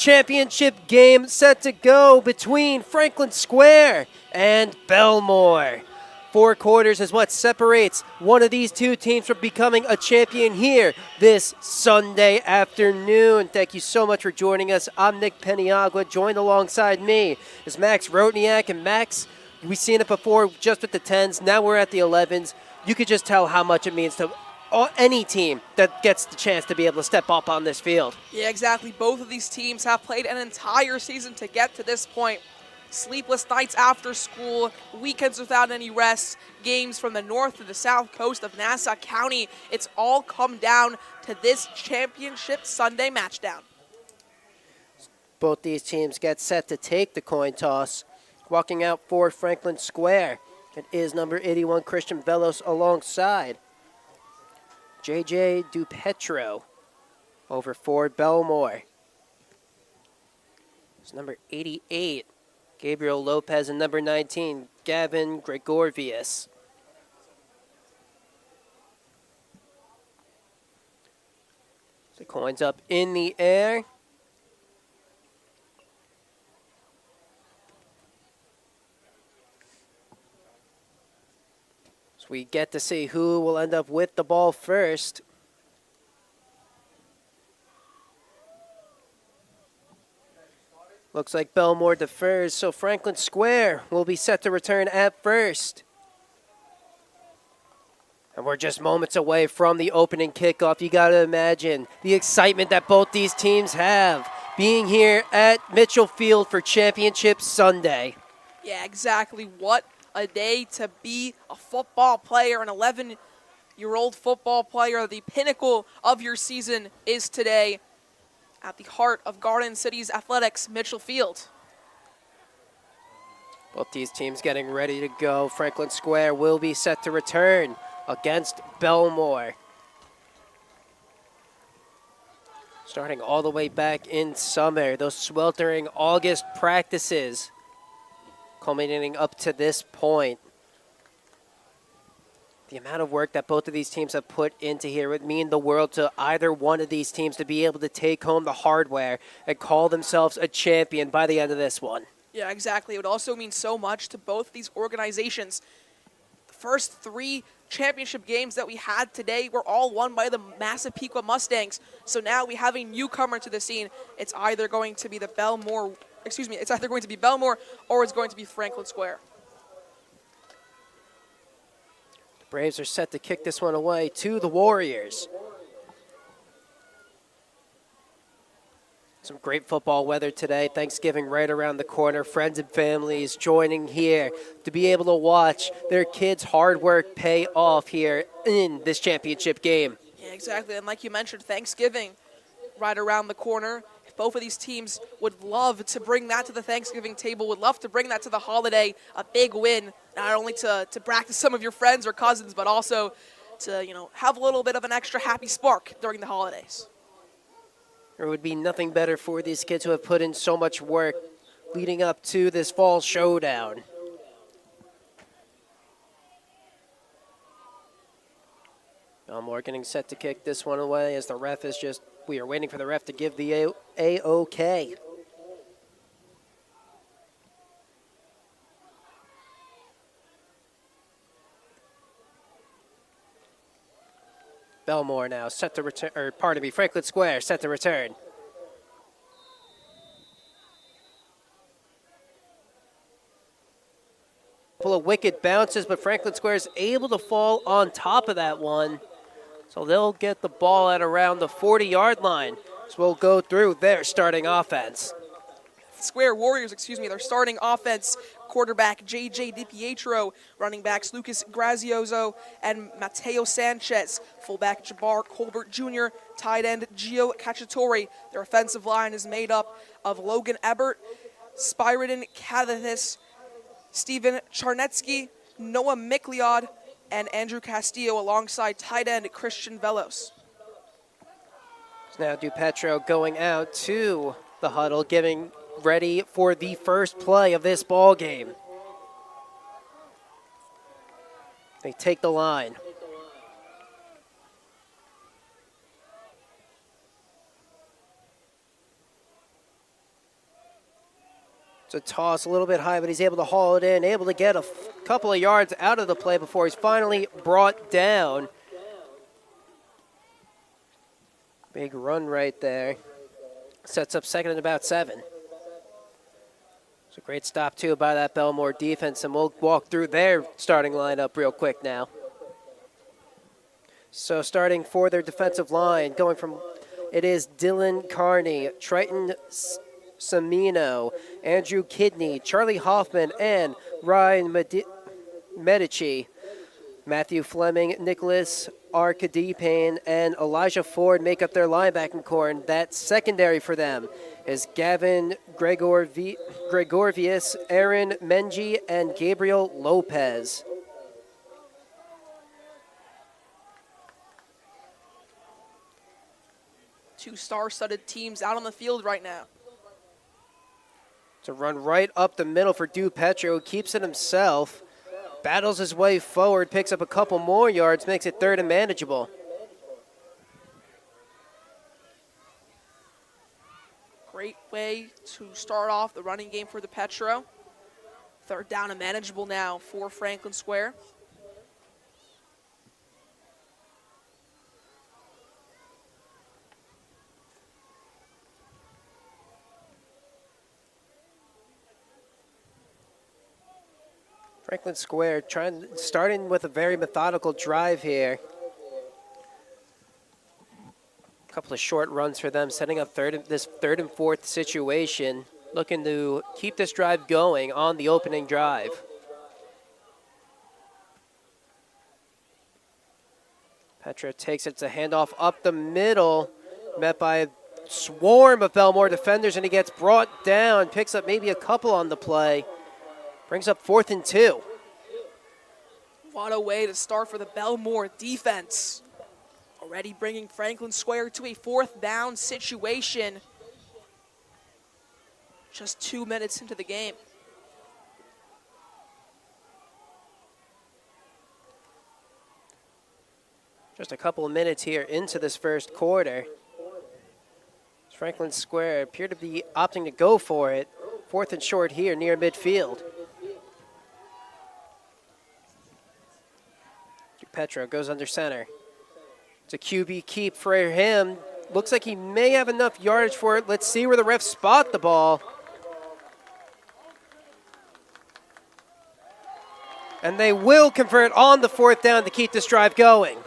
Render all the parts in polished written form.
championship game set to go between Franklin Square and Bellmore. 4 quarters is what separates one of these two teams from becoming a champion here this Sunday afternoon. Thank you so much for joining us. I'm Nick Peniagua. Joined alongside me is Max Rotniak. And Max, we've seen it before just with the 10s. Now we're at the 11s. You could just tell how much it means to any team that gets the chance to be able to step up on this field. Yeah, exactly. Both of these teams have played an entire season to get to this point. Sleepless nights after school, weekends without any rest, games from the north to the south coast of Nassau County. It's all come down to this championship Sunday matchdown. Both these teams get set to take the coin toss. Walking out for Franklin Square, it is number 81 Christian Velos alongside JJ DuPetro over for Bellmore. It's number 88 Gabriel Lopez, and number 19, Gavin Gregorvius. The coin's up in the air. So we get to see who will end up with the ball first. Looks like Bellmore defers, so Franklin Square will be set to return at first. And we're just moments away from the opening kickoff. You got to imagine the excitement that both these teams have being here at Mitchell Field for Championship Sunday. Yeah, exactly. What a day to be a football player, an 11-year-old football player. The pinnacle of your season is today at the heart of Garden City's athletics, Mitchell Field. Both these teams getting ready to go. Franklin Square will be set to return against Bellmore. Starting all the way back in summer, those sweltering August practices culminating up to this point. The amount of work that both of these teams have put into here would mean the world to either one of these teams to be able to take home the hardware and call themselves a champion by the end of this one. Yeah, exactly. It would also mean so much to both these organizations. The first 3 championship games that we had today were all won by the Massapequa Mustangs. So now we have a newcomer to the scene. It's either going to be Bellmore or it's going to be Franklin Square. Braves are set to kick this one away to the Warriors. Some great football weather today. Thanksgiving right around the corner. Friends and families joining here to be able to watch their kids' hard work pay off here in this championship game. Yeah, exactly. And like you mentioned, Thanksgiving right around the corner. Both of these teams would love to bring that to the Thanksgiving table, would love to bring that to the holiday, a big win, not only to brag to some of your friends or cousins, but also to, have a little bit of an extra happy spark during the holidays. There would be nothing better for these kids who have put in so much work leading up to this fall showdown. Bellmore getting set to kick this one away as the ref is we are waiting for the ref to give the A-OK. Bellmore now set to return, Franklin Square set to return. Full of wicked bounces, but Franklin Square is able to fall on top of that one. So they'll get the ball at around the 40-yard line. So we'll go through their starting offense. Square Warriors, their starting offense, quarterback J.J. DiPietro, running backs Lucas Grazioso and Mateo Sanchez, fullback Jabbar Colbert Jr., tight end Gio Cacciatore. Their offensive line is made up of Logan Ebert, Spyridon Cathathis, Steven Charnetsky, Noah Mikliod, and Andrew Castillo alongside tight end Christian Velos. So now DuPetro going out to the huddle, getting ready for the first play of this ball game. They take the line. It's a toss a little bit high, but he's able to haul it in, able to get a couple of yards out of the play before he's finally brought down. Big run right there. Sets up second and about 7. It's a great stop, too, by that Bellmore defense, and we'll walk through their starting lineup real quick now. So starting for their defensive line, going from, it is Dylan Carney, Triton Samino, Andrew Kidney, Charlie Hoffman, and Ryan Medici. Matthew Fleming, Nicholas Arcadipane, and Elijah Ford make up their linebacking core, and that secondary for them is Gavin Gregorvius, Aaron Menji, and Gabriel Lopez. Two star-studded teams out on the field right now. To run right up the middle for DuPetro, who keeps it himself, battles his way forward, picks up a couple more yards, makes it third and manageable. Great way to start off the running game for DuPetro. Third down and manageable now for Franklin Square. Franklin Square starting with a very methodical drive here. A couple of short runs for them, setting up this third and fourth situation, looking to keep this drive going on the opening drive. Petra takes it to handoff up the middle, met by a swarm of Bellmore defenders, and he gets brought down, picks up maybe a couple on the play. Brings up 4th and 2. What a way to start for the Bellmore defense. Already bringing Franklin Square to a 4th down situation. Just 2 minutes into the game. Just a couple of minutes here into this first quarter. Franklin Square appear to be opting to go for it. 4th and short here near midfield. Petro goes under center. It's a QB keep for him. Looks like he may have enough yardage for it. Let's see where the refs spot the ball. And they will convert on the 4th down to keep this drive going.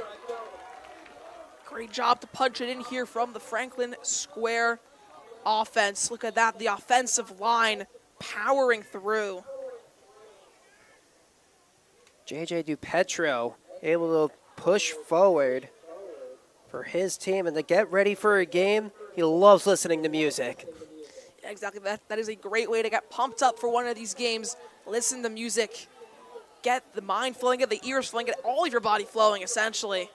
Great job to punch it in here from the Franklin Square offense. Look at that, the offensive line powering through. JJ DuPetro able to push forward for his team and to get ready for a game. He loves listening to music. Yeah, exactly. That is a great way to get pumped up for one of these games. Listen to music. Get the mind flowing, get the ears flowing, get all of your body flowing, essentially.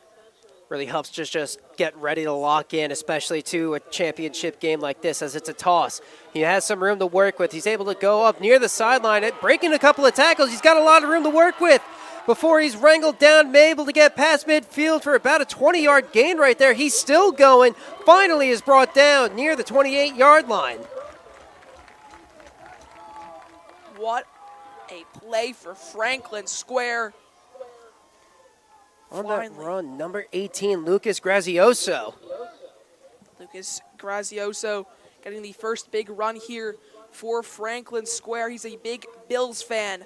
Really helps just get ready to lock in, especially to a championship game like this, as it's a toss. He has some room to work with. He's able to go up near the sideline, breaking a couple of tackles. He's got a lot of room to work with before he's wrangled down, able to get past midfield for about a 20-yard gain right there. He's still going. Finally is brought down near the 28-yard line. What a play for Franklin Square. On that run, number 18, Lucas Grazioso. Lucas Grazioso getting the first big run here for Franklin Square. He's a big Bills fan.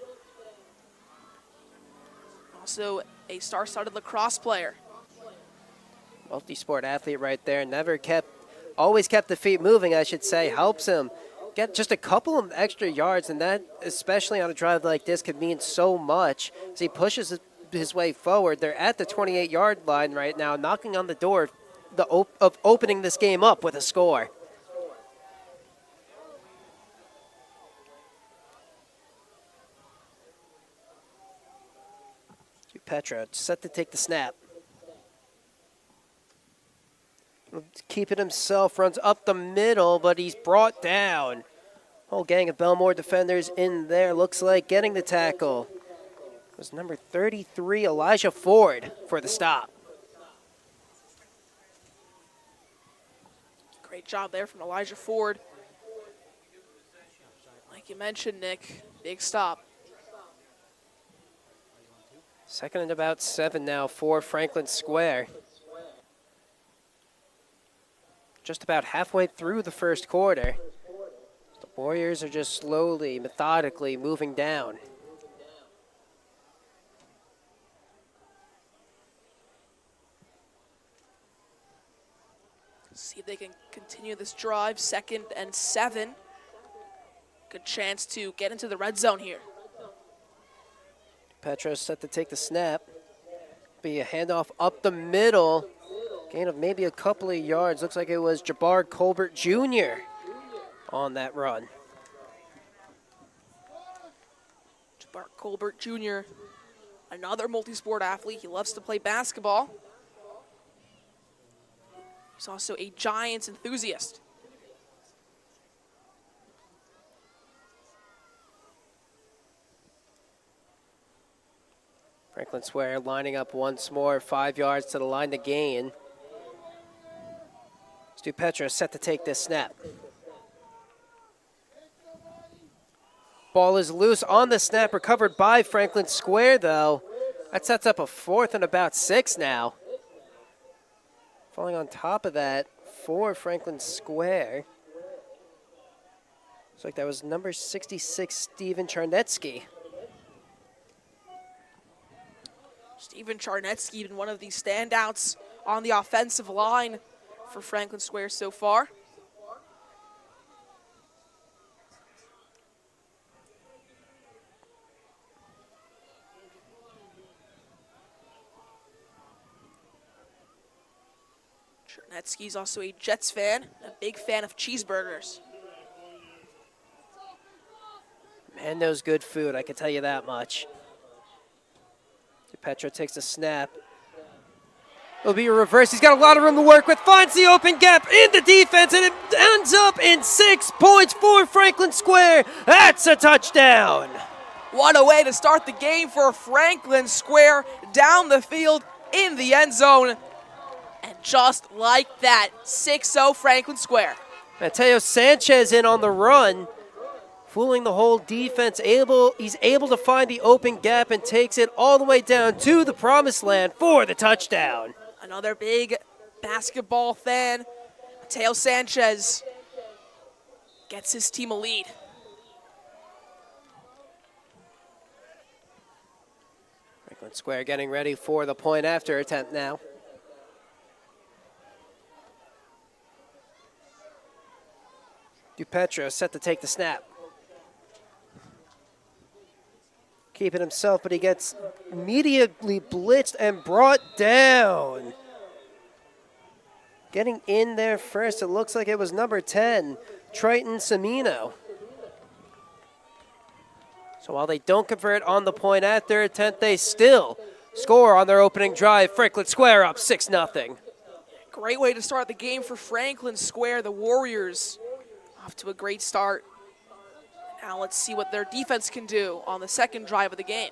Also a star-studded lacrosse player. Multi-sport athlete right there. Always kept the feet moving, I should say. Helps him get just a couple of extra yards, and that, especially on a drive like this, could mean so much as he pushes his way forward. They're at the 28-yard line right now, knocking on the door of opening this game up with a score. Petra set to take the snap. Keep it himself, runs up the middle, but he's brought down. Whole gang of Bellmore defenders in there. Looks like getting the tackle was number 33, Elijah Ford, for the stop. Great job there from Elijah Ford. Like you mentioned, Nick, big stop. Second and about 7 now for Franklin Square. Just about halfway through the first quarter. The Warriors are just slowly, methodically moving down. See if they can continue this drive. 2nd and 7. Good chance to get into the red zone here. Petros set to take the snap. Be a handoff up the middle. Gain of maybe a couple of yards. Looks like it was Jabbar Colbert Jr. on that run. Jabbar Colbert Jr., another multi-sport athlete. He loves to play basketball. He's also a Giants enthusiast. Franklin Square lining up once more, 5 yards to the line to gain. Stu Petra set to take this snap. Ball is loose on the snap, recovered by Franklin Square though. That sets up a 4th and about 6 now. Falling on top of that for Franklin Square. Looks like that was number 66, Steven Charnetsky. Steven Charnetsky, been one of the standouts on the offensive line for Franklin Square so far. Charnetsky's also a Jets fan, a big fan of cheeseburgers. Man knows good food, I can tell you that much. Petra takes the snap. It'll be a reverse. He's got a lot of room to work with. Finds the open gap in the defense, and it ends up in 6 points for Franklin Square. That's a touchdown. What a way to start the game for Franklin Square, down the field in the end zone. And just like that, 6-0 Franklin Square. Mateo Sanchez in on the run, fooling the whole defense. He's able to find the open gap and takes it all the way down to the promised land for the touchdown. Another big basketball fan, Mateo Sanchez, gets his team a lead. Franklin Square getting ready for the point after attempt now. DuPetro set to take the snap. Keeping himself, but he gets immediately blitzed and brought down. Getting in there first, it looks like it was number 10, Triton Semino. So while they don't convert on the point at their attempt, they still score on their opening drive. Franklin Square up 6-0. Great way to start the game for Franklin Square. The Warriors off to a great start. Now let's see what their defense can do on the second drive of the game.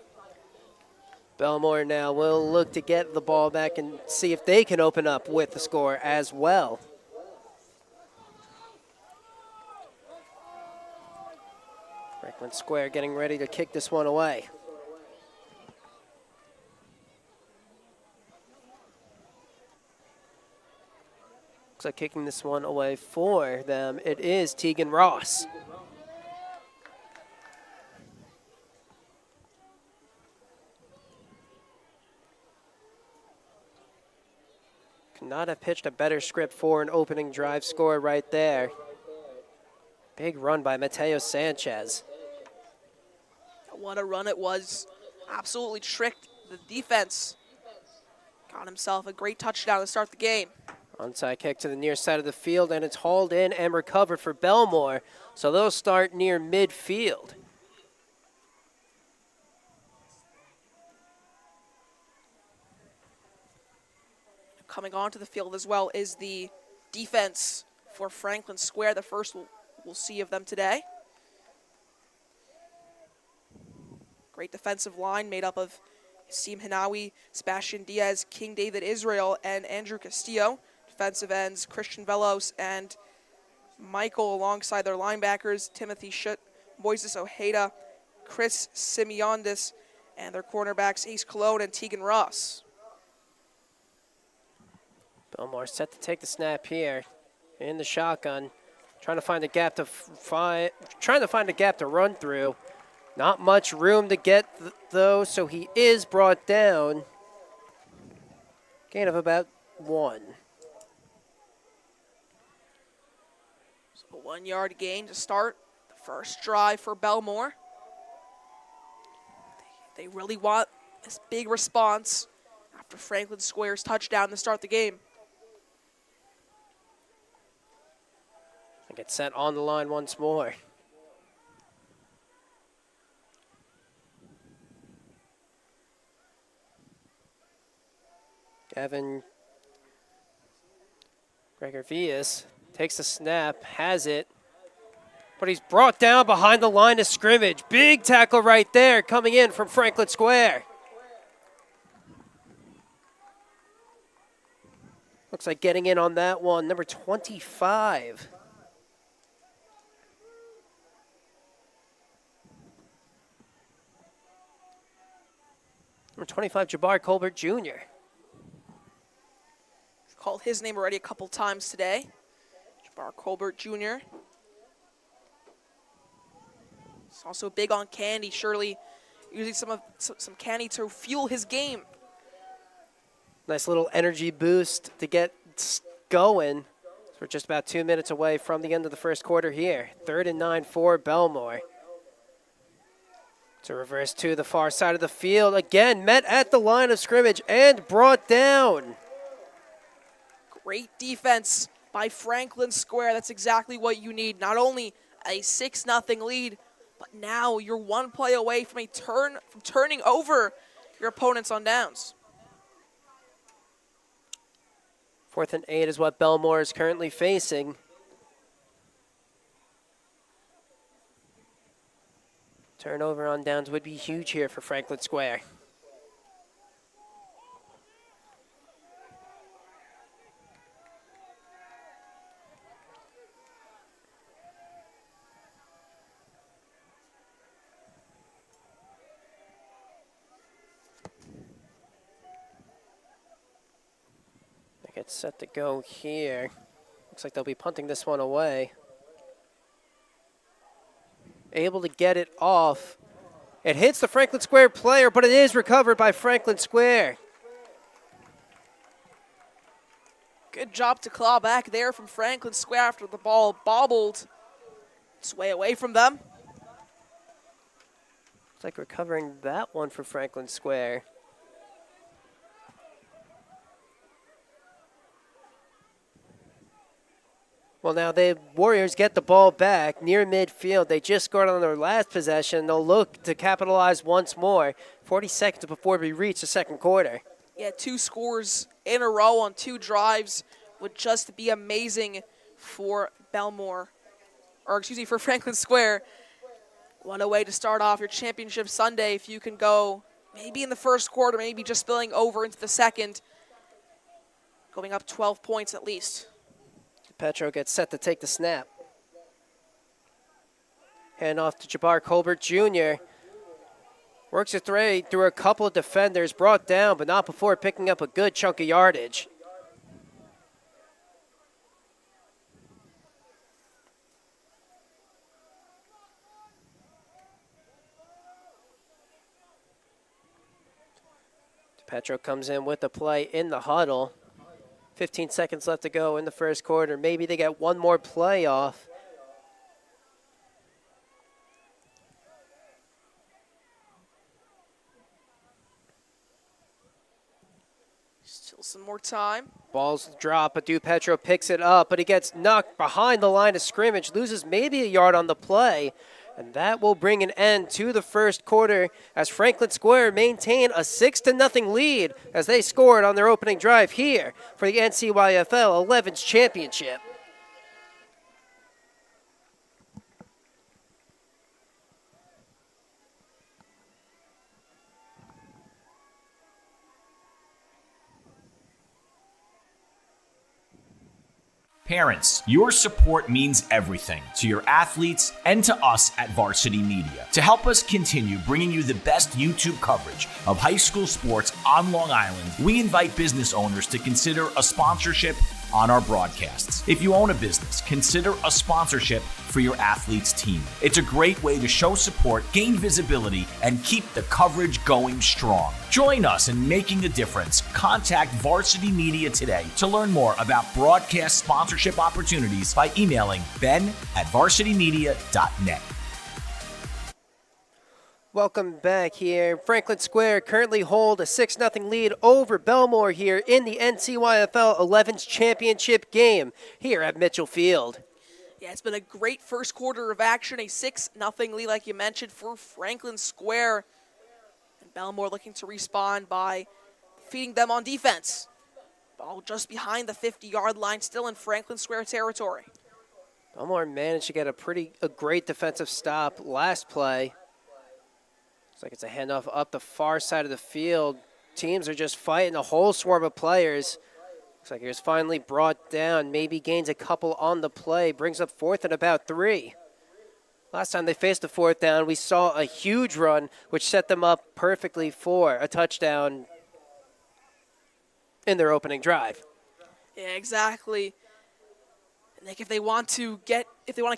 Bellmore now will look to get the ball back and see if they can open up with the score as well. Franklin Square getting ready to kick this one away. Looks like kicking this one away for them, it is Tegan Ross. Could not have pitched a better script for an opening drive score right there. Big run by Mateo Sanchez. What a run it was. Absolutely tricked the defense. Got himself a great touchdown to start the game. Onside kick to the near side of the field, and it's hauled in and recovered for Bellmore. So they'll start near midfield. Coming onto the field as well is the defense for Franklin Square. The first we'll see of them today. Great defensive line made up of Sim Hinawi, Sebastian Diaz, King David Israel, and Andrew Castillo. Defensive ends Christian Velos and Michael alongside their linebackers Timothy Schutt, Moises Ojeda, Chris Simeondis, and their cornerbacks Ace Cologne and Tegan Ross. Bellmore set to take the snap here in the shotgun, trying to find a gap to run through. Not much room to get though, so he is brought down. Gain of about 1. So a 1 yard gain to start the first drive for Bellmore. They really want this big response after Franklin Square's touchdown to start the game. And get set on the line once more. Gavin Gregor-Vias takes the snap, has it, but he's brought down behind the line of scrimmage. Big tackle right there coming in from Franklin Square. Looks like getting in on that one, number 25. Number 25, Jabbar Colbert Jr. Called his name already a couple times today. Jabbar Colbert Jr. He's also big on candy, surely using some candy to fuel his game. Nice little energy boost to get going. So we're just about 2 minutes away from the end of the first quarter here. 3rd and 9 for Bellmore. To reverse to the far side of the field. Again, met at the line of scrimmage and brought down. Great defense by Franklin Square. That's exactly what you need. Not only a 6-0 lead, but now you're one play away from turning over your opponents on downs. 4th and 8 is what Bellmore is currently facing. Turnover on downs would be huge here for Franklin Square. It's set to go here. Looks like they'll be punting this one away. Able to get it off. It hits the Franklin Square player, but it is recovered by Franklin Square. Good job to claw back there from Franklin Square after the ball bobbled its way away from them. Looks like recovering that one for Franklin Square. Well, now the Warriors get the ball back near midfield. They just scored on their last possession. They'll look to capitalize once more. 40 seconds before we reach the second quarter. Yeah, 2 scores in a row on 2 drives would just be amazing for Bellmore, or excuse me, for Franklin Square. What a way to start off your championship Sunday if you can go maybe in the first quarter, maybe just spilling over into the second, going up 12 points at least. Petro gets set to take the snap. Hand off to Jabbar Colbert Jr. Works his way through a couple of defenders, brought down, but not before picking up a good chunk of yardage. Petro comes in with the play in the huddle. 15 seconds left to go in the first quarter. Maybe they get one more play off. Still some more time. Ball's drop, but Petro picks it up, but he gets knocked behind the line of scrimmage, loses maybe a yard on the play, and that will bring an end to the first quarter as Franklin Square maintain a 6-0 lead as they scored on their opening drive here for the NCYFL 11's championship. Parents, your support means everything to your athletes and to us at Varsity Media. To help us continue bringing you the best YouTube coverage of high school sports on Long Island, we invite business owners to consider a sponsorship on our broadcasts. If you own a business, consider a sponsorship for your athlete's team. It's a great way to show support, gain visibility, and keep the coverage going strong. Join us in making a difference. Contact Varsity Media today to learn more about broadcast sponsorship opportunities by emailing ben@varsitymedia.net. Welcome back here. Franklin Square currently hold a 6-0 lead over Bellmore here in the NCYFL 11's championship game here at Mitchell Field. Yeah, it's been a great first quarter of action, a 6-0 lead like you mentioned for Franklin Square. And Bellmore looking to respond by feeding them on defense. Ball just behind the 50-yard line, still in Franklin Square territory. Bellmore managed to get a great defensive stop last play. Looks like it's a handoff up the far side of the field. Teams are just fighting a whole swarm of players. Looks like he was finally brought down. Maybe gains a couple on the play. Brings up 4th and about 3. Last time they faced a 4th down, we saw a huge run, which set them up perfectly for a touchdown in their opening drive. Yeah, exactly. Nick, if they want to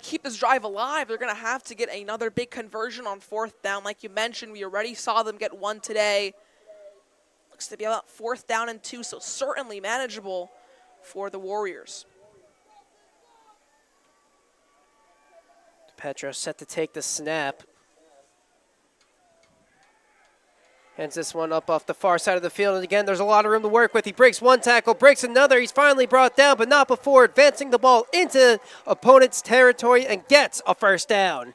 keep this drive alive, they're going to have to get another big conversion on 4th down. Like you mentioned, we already saw them get one today. Looks to be about 4th down and 2, so certainly manageable for the Warriors. Petro set to take the snap. Hands this one up off the far side of the field. And again, there's a lot of room to work with. He breaks one tackle, breaks another. He's finally brought down, but not before advancing the ball into opponent's territory and gets a 1st down.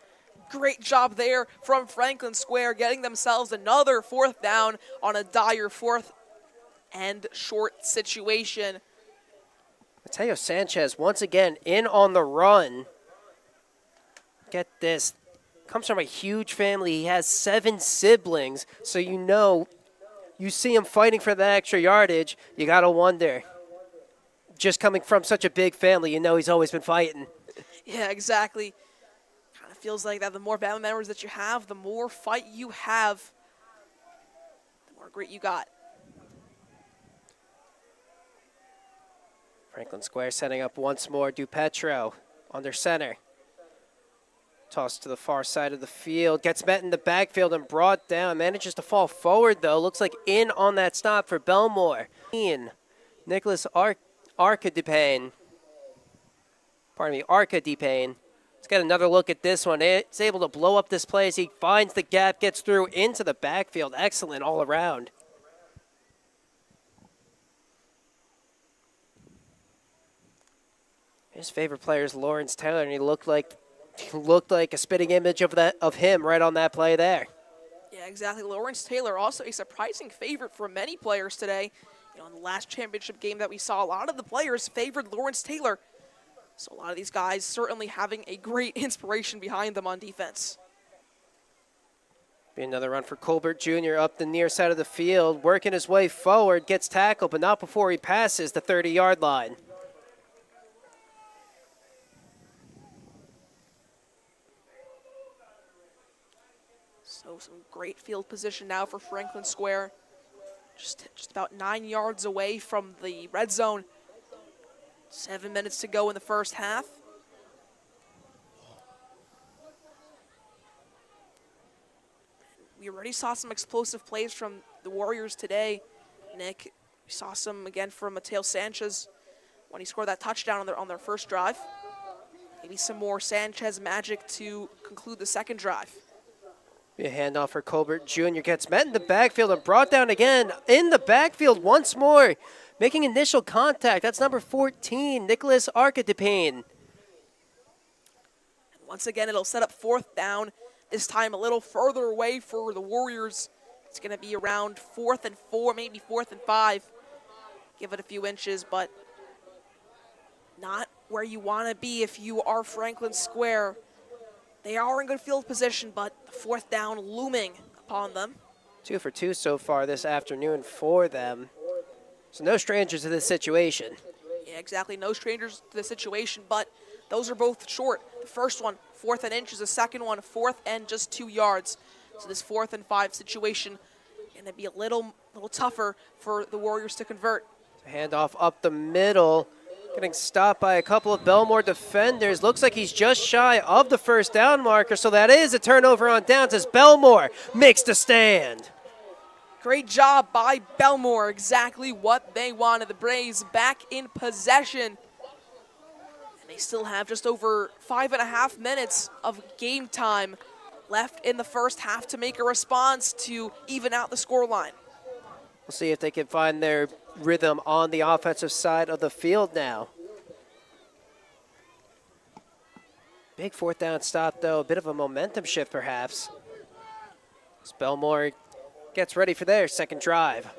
Great job there from Franklin Square, getting themselves another 4th down on a dire 4th and short situation. Mateo Sanchez once again in on the run. Get this. Comes from a huge family. He has 7 siblings, so you see him fighting for that extra yardage. You got to wonder, just coming from such a big family, he's always been fighting. Yeah, exactly. Kind of feels like that the more family members that you have, the more fight you have, the more grit you got. Franklin Square setting up once more. DuPetro under center. Tossed to the far side of the field. Gets met in the backfield and brought down. Manages to fall forward, though. Looks like in on that stop for Bellmore. Nicholas Arcadipain. Let's get another look at this one. It's able to blow up this play as he finds the gap, gets through into the backfield. Excellent all around. His favorite player is Lawrence Taylor, and he looked like a spitting image of him right on that play there. Yeah, exactly. Lawrence Taylor, also a surprising favorite for many players today. In the last championship game that we saw, a lot of the players favored Lawrence Taylor. So a lot of these guys certainly having a great inspiration behind them on defense. Be another run for Colbert Jr. up the near side of the field, working his way forward, gets tackled, but not before he passes the 30-yard line. So some great field position now for Franklin Square. Just about 9 yards away from the red zone. 7 minutes to go in the first half. We already saw some explosive plays from the Warriors today, Nick. We saw some again from Mateo Sanchez when he scored that touchdown on their first drive. Maybe some more Sanchez magic to conclude the second drive. A handoff for Colbert Jr. Gets met in the backfield and brought down again in the backfield once more. Making initial contact. That's number 14, Nicholas Arcadipain. Once again, it'll set up 4th down. This time a little further away for the Warriors. It's going to be around 4th and 4, maybe 4th and 5. Give it a few inches, but not where you want to be if you are Franklin Square. They are in good field position, but the 4th down looming upon them. 2 for 2 so far this afternoon for them. So no strangers to this situation. Yeah, exactly. No strangers to the situation, but those are both short. The first one, 4th and inches. The second one, 4th and just 2 yards. So this 4th and 5 situation going to be a little tougher for the Warriors to convert. Handoff up the middle, getting stopped by a couple of Bellmore defenders. Looks like he's just shy of the first down marker, so that is a turnover on downs as Bellmore makes the stand. Great job by Bellmore. Exactly what they wanted. The Braves back in possession. And they still have just over 5.5 minutes of game time left in the first half to make a response to even out the scoreline. We'll see if they can find their rhythm on the offensive side of the field now. Big 4th down stop, though. A bit of a momentum shift, perhaps. As Bellmore gets ready for their second drive.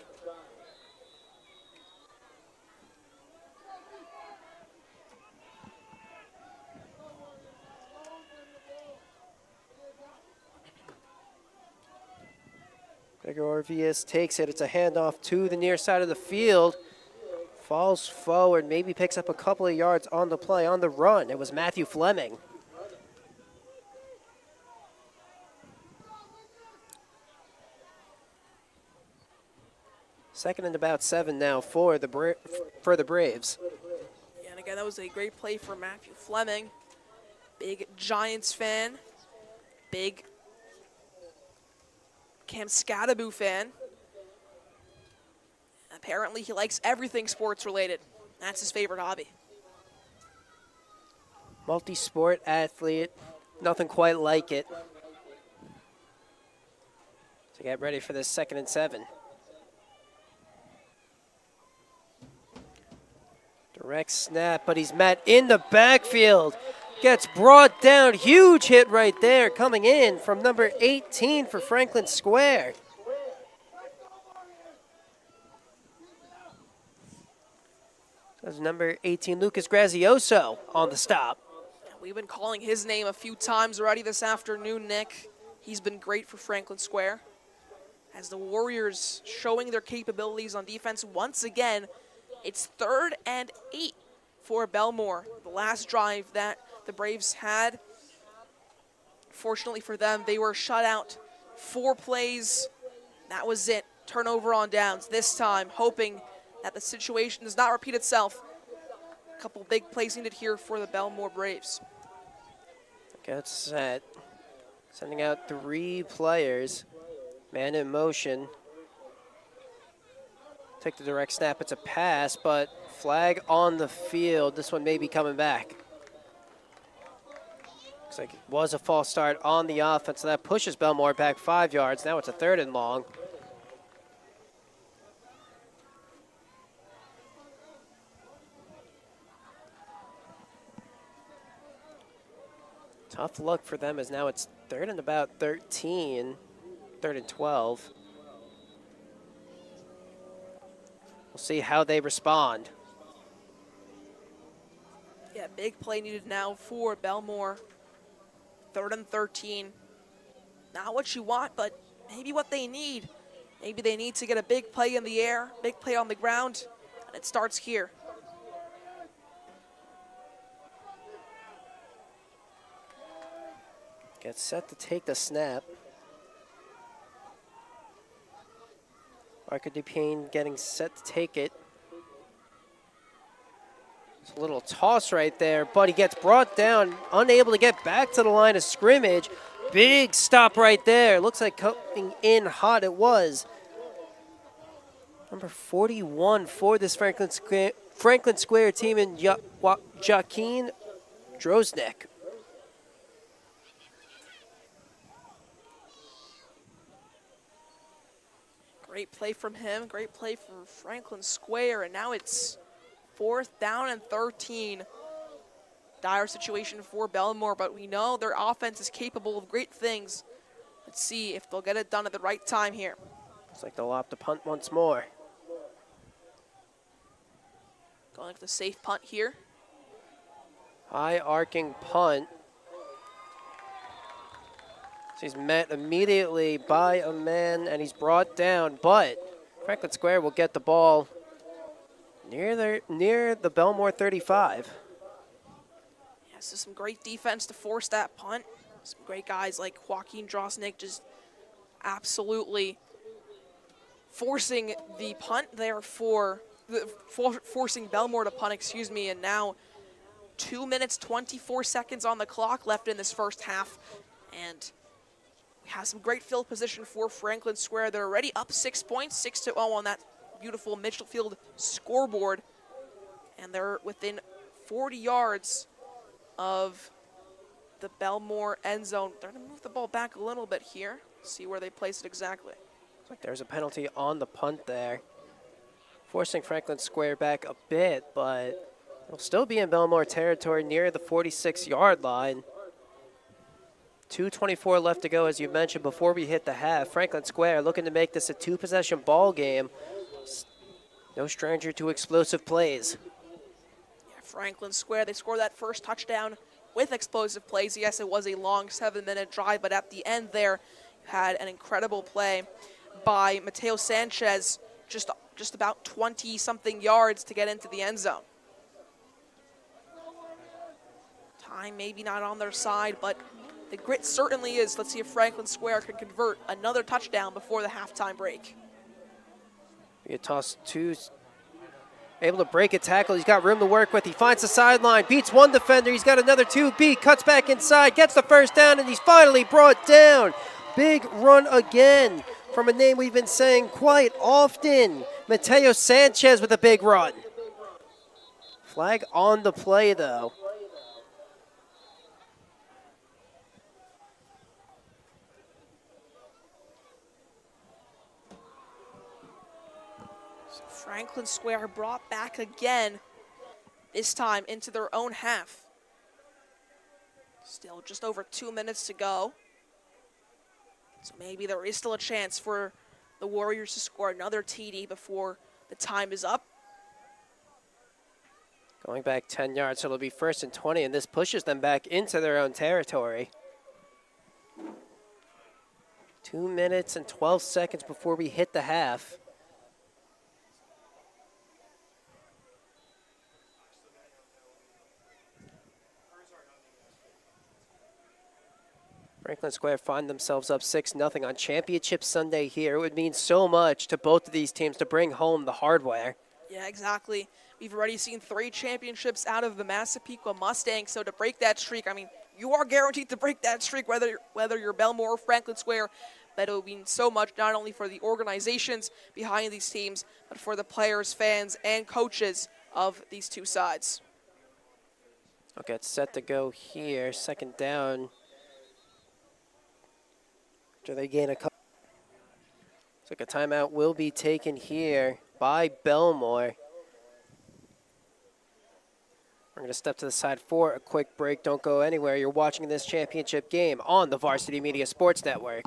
Gregorius takes it. It's a handoff to the near side of the field. Falls forward, maybe picks up a couple of yards on the play, on the run. It was Matthew Fleming. Second and about 7 now for the Braves. Yeah, and again, that was a great play for Matthew Fleming. Big Giants fan. Big Cam Scadaboo fan. Apparently, he likes everything sports related. That's his favorite hobby. Multi-sport athlete, nothing quite like it. So get ready for this 2nd and 7. Direct snap, but he's met in the backfield. Gets brought down. Huge hit right there coming in from number 18 for Franklin Square. That's number 18, Lucas Grazioso, on the stop. We've been calling his name a few times already this afternoon, Nick. He's been great for Franklin Square. As the Warriors showing their capabilities on defense once again, it's 3rd and 8 for Bellmore. The last drive that the Braves had, fortunately for them, they were shut out. 4 plays, that was it. Turnover on downs. This time, hoping that the situation does not repeat itself. A couple big plays needed here for the Bellmore Braves. Gets set. Sending out 3 players. Man in motion. Take the direct snap. It's a pass, but flag on the field. This one may be coming back. Looks like it was a false start on the offense, so that pushes Bellmore back 5 yards. Now it's a 3rd and long. Tough luck for them as now it's 3rd and about 13, 3rd and 12. We'll see how they respond. Yeah, big play needed now for Bellmore. 3rd and 13. Not what you want, but maybe what they need. Maybe they need to get a big play in the air, big play on the ground, and it starts here. Gets set to take the snap. Arca DuPain getting set to take it. It's a little toss right there, but he gets brought down, unable to get back to the line of scrimmage. Big stop right there. Looks like coming in hot it was. Number 41 for this Franklin Square team in Joaquin Drozniak. Great play from him, great play from Franklin Square, and now it's 4th down and 13. Dire situation for Bellmore, but we know their offense is capable of great things. Let's see if they'll get it done at the right time here. Looks like they'll opt to punt once more. Going for the safe punt here. High arcing punt. So he's met immediately by a man and he's brought down, but Franklin Square will get the ball Near the Bellmore 35. Yeah, so some great defense to force that punt. Some great guys like Joaquin Drosnick just absolutely forcing the punt there forcing Bellmore to punt, excuse me, and now 2 minutes, 24 seconds on the clock left in this first half. And we have some great field position for Franklin Square. They're already up 6 points, 6-0 on that beautiful Mitchellfield scoreboard. And they're within 40 yards of the Bellmore end zone. They're going to move the ball back a little bit here, see where they place it exactly. Looks like there's a penalty on the punt there, forcing Franklin Square back a bit, but it'll still be in Bellmore territory near the 46-yard line. 2:24 left to go, as you mentioned, before we hit the half. Franklin Square looking to make this a two-possession ball game. No stranger to explosive plays. Yeah, Franklin Square, they scored that first touchdown with explosive plays. Yes, it was a long 7-minute drive, but at the end there, you had an incredible play by Mateo Sanchez, just about 20-something yards to get into the end zone. Time maybe not on their side, but the grit certainly is. Let's see if Franklin Square can convert another touchdown before the halftime break. Be a toss two. Able to break a tackle. He's got room to work with. He finds the sideline, beats one defender. He's got another two beat, cuts back inside, gets the first down, and he's finally brought down. Big run again from a name we've been saying quite often. Mateo Sanchez with a big run. Flag on the play, though. Franklin Square brought back again, this time into their own half. Still just over 2 minutes to go. So maybe there is still a chance for the Warriors to score another TD before the time is up. Going back 10 yards, so it'll be 1st and 20, and this pushes them back into their own territory. 2 minutes and 12 seconds before we hit the half. Franklin Square find themselves up 6-0 on Championship Sunday here. It would mean so much to both of these teams to bring home the hardware. Yeah, exactly. We've already seen 3 championships out of the Massapequa Mustangs, so to break that streak, I mean, you are guaranteed to break that streak whether you're Bellmore or Franklin Square. But it would mean so much not only for the organizations behind these teams, but for the players, fans, and coaches of these two sides. Okay, it's set to go here. 2nd down. After they gain a couple. Looks like a timeout will be taken here by Bellmore. We're going to step to the side for a quick break. Don't go anywhere. You're watching this championship game on the Varsity Media Sports Network.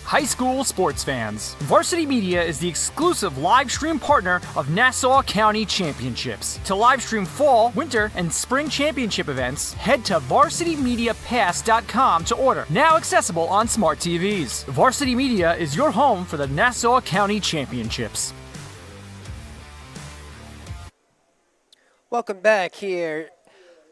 High school sports fans, Varsity Media is the exclusive live stream partner of Nassau County Championships. To live stream fall, winter, and spring championship events, head to varsitymediapass.com to order. Now accessible on smart TVs. Varsity Media is your home for the Nassau County Championships. Welcome back here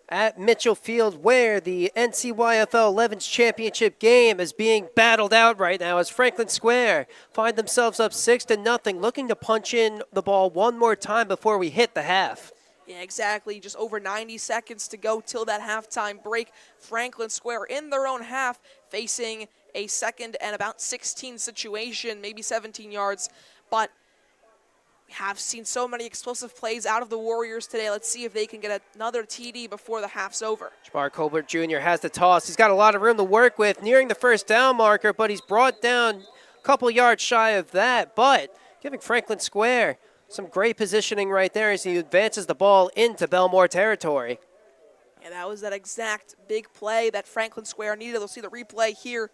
at Mitchellfield, where the NCYFL 11's championship game is being battled out right now as Franklin Square find themselves up 6-0, looking to punch in the ball one more time before we hit the half. Yeah, exactly. Just over 90 seconds to go till that halftime break. Franklin Square in their own half, facing a 2nd and about 16 situation, maybe 17 yards. But we have seen so many explosive plays out of the Warriors today. Let's see if they can get another TD before the half's over. Jabbar Colbert Jr. has the toss. He's got a lot of room to work with, nearing the 1st down marker, but he's brought down a couple yards shy of that. But giving Franklin Square some great positioning right there as he advances the ball into Bellmore territory. And that was that exact big play that Franklin Square needed. We'll see the replay here.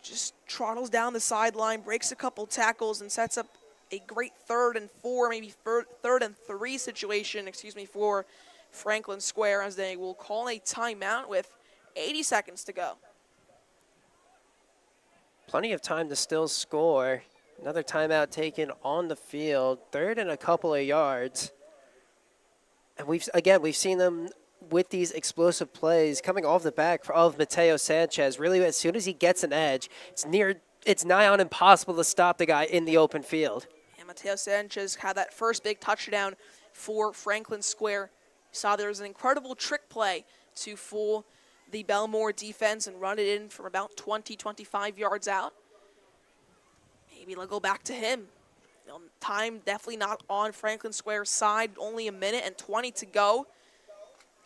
Just trottles down the sideline, breaks a couple tackles, and sets up a great 3rd and 4, maybe 3rd and 3 situation, for Franklin Square, as they will call a timeout with 80 seconds to go. Plenty of time to still score. Another timeout taken on the field. 3rd and a couple of yards. And we've seen them with these explosive plays coming off the back of Mateo Sanchez. Really, as soon as he gets an edge, it's nigh on impossible to stop the guy in the open field. And Mateo Sanchez had that first big touchdown for Franklin Square. You saw there was an incredible trick play to fool the Bellmore defense and run it in from about 20, 25 yards out. Maybe they'll go back to him. Time definitely not on Franklin Square's side. Only a minute and 20 to go.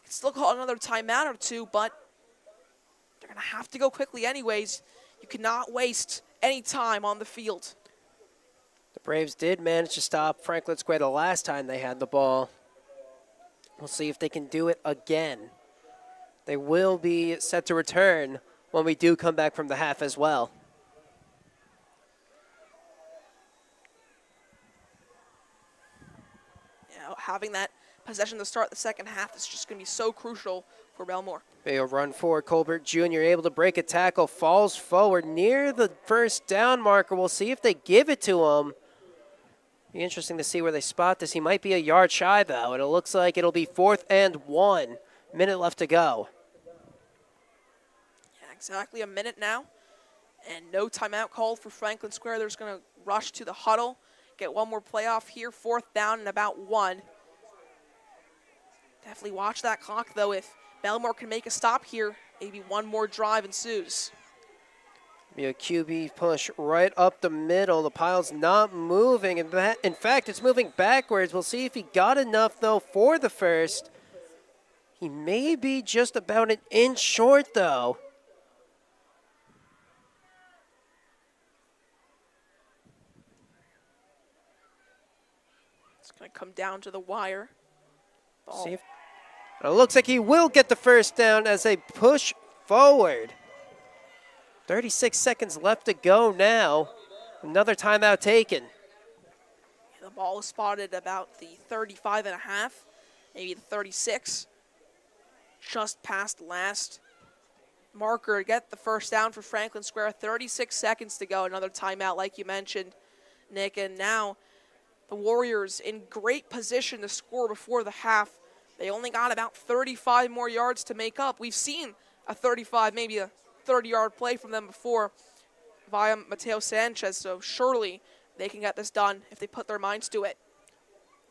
Still call another timeout or two, but they're going to have to go quickly anyways. You cannot waste any time on the field. The Braves did manage to stop Franklin Square the last time they had the ball. We'll see if they can do it again. They will be set to return when we do come back from the half as well. Having that possession to start the second half is just going to be so crucial for Bellmore. A run for Colbert Jr., able to break a tackle, falls forward near the first down marker. We'll see if they give it to him. Be interesting to see where they spot this. He might be a yard shy, though, and it looks like it'll be 4th and 1. Minute left to go. Yeah, exactly a minute now, and no timeout called for Franklin Square. They're just going to rush to the huddle, get one more play off here, 4th down and about 1. Definitely watch that clock, though. If Bellmore can make a stop here, maybe one more drive ensues. Be a QB push right up the middle. The pile's not moving. In fact, it's moving backwards. We'll see if he got enough, though, for the first. He may be just about an inch short, though. It's going to come down to the wire. Ball. See if, it looks like he will get the first down as they push forward. 36 seconds left to go now. Another timeout taken. The ball is spotted about the 35 and a half, maybe the 36. Just past last marker to get the first down for Franklin Square. 36 seconds to go. Another timeout, like you mentioned, Nick. And now the Warriors in great position to score before the half. They only got about 35 more yards to make up. We've seen a 35, maybe a 30-yard play from them before via Mateo Sanchez, so surely they can get this done if they put their minds to it.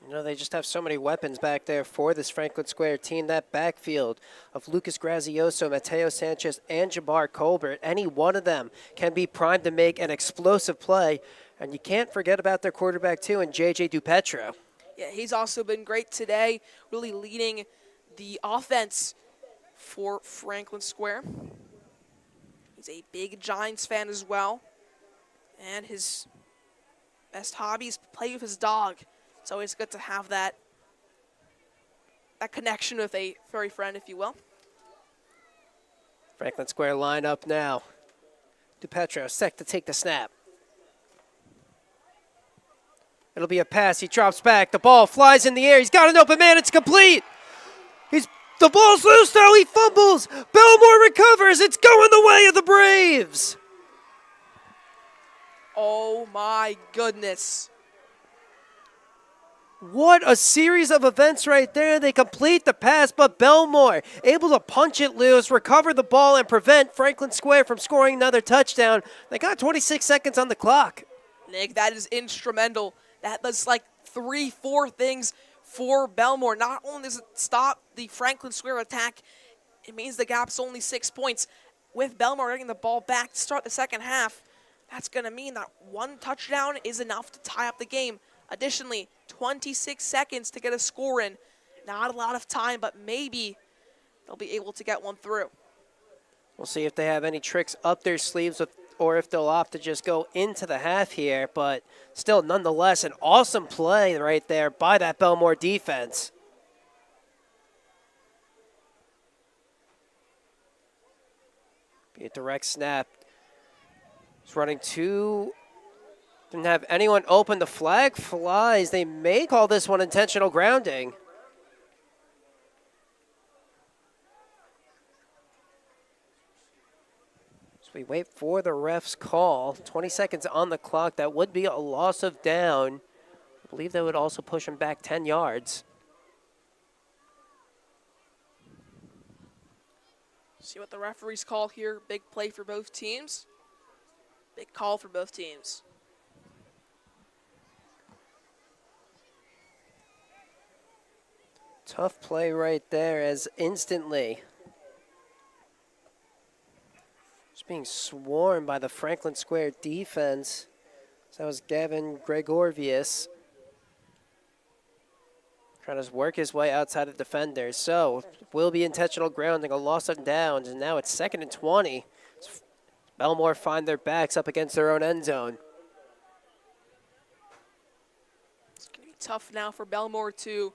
You know, they just have so many weapons back there for this Franklin Square team. That backfield of Lucas Grazioso, Mateo Sanchez, and Jabbar Colbert, any one of them can be primed to make an explosive play. And you can't forget about their quarterback, too, and J.J. DuPetro. Yeah, he's also been great today, really leading the offense for Franklin Square. He's a big Giants fan as well. And his best hobby is play with his dog. It's always good to have that connection with a furry friend, if you will. Franklin Square line up now. DuPetro set to take the snap. It'll be a pass. He drops back. The ball flies in the air. He's got an open man. It's complete. The ball's loose, though. He fumbles. Bellmore recovers. It's going the way of the Braves. Oh, my goodness. What a series of events right there. They complete the pass, but Bellmore able to punch it loose, recover the ball, and prevent Franklin Square from scoring another touchdown. They got 26 seconds on the clock. Nick, that is instrumental. That does like 3-4 things for Bellmore. Not only does it stop the Franklin Square attack, it means the gap's only 6 points. With Bellmore getting the ball back to start the second half, that's going to mean that one touchdown is enough to tie up the game. Additionally, 26 seconds to get a score in. Not a lot of time, but maybe they'll be able to get one through. We'll see if they have any tricks up their sleeves or if they'll opt to just go into the half here. But still, nonetheless, an awesome play right there by that Bellmore defense. Be a direct snap. He's running two Didn't have anyone open. The flag flies. They may call this one intentional grounding. So we wait for the ref's call. 20 seconds on the clock. That would be a loss of down. I believe that would also push him back 10 yards. See what the referees call here. Big play for both teams. Big call for both teams. Tough play right there as instantly just being swarmed by the Franklin Square defense. So that was Gavin Gregorvius trying to work his way outside of defenders. So will be intentional grounding, a loss of downs, and now it's 2nd and 20. Bellmore find their backs up against their own end zone. It's going to be tough now for Bellmore to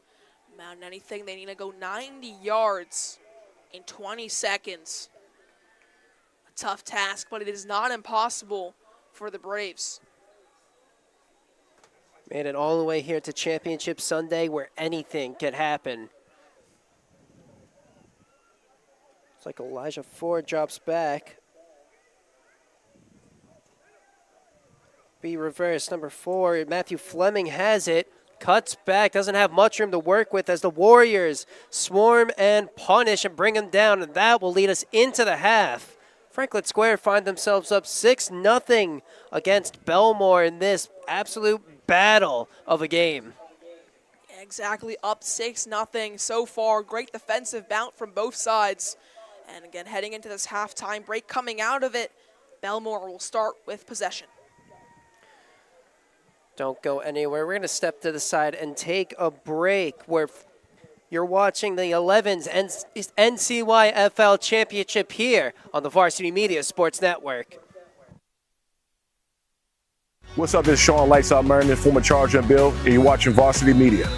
mount anything. They need to go 90 yards in 20 seconds. A tough task, but it is not impossible for the Braves. Made it all the way here to Championship Sunday where anything could happen. It's like Elijah Ford drops back. Be reversed. Number 4, Matthew Fleming has it. Cuts back, doesn't have much room to work with as the Warriors swarm and punish and bring him down, and that will lead us into the half. Franklin Square find themselves up 6-0 against Bellmore in this absolute battle of a game. Exactly, up 6-0 so far. Great defensive bout from both sides. And again, heading into this halftime break, coming out of it, Bellmore will start with possession. Don't go anywhere. We're going to step to the side and take a break where you're watching the 11's NCYFL Championship here on the Varsity Media Sports Network. What's up, this is Sean Lights Out Merriman, former Charger and Bill, and you're watching Varsity Media.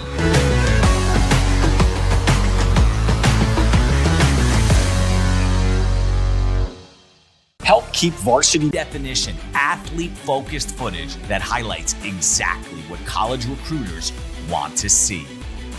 Help keep Varsity Definition athlete-focused footage that highlights exactly what college recruiters want to see.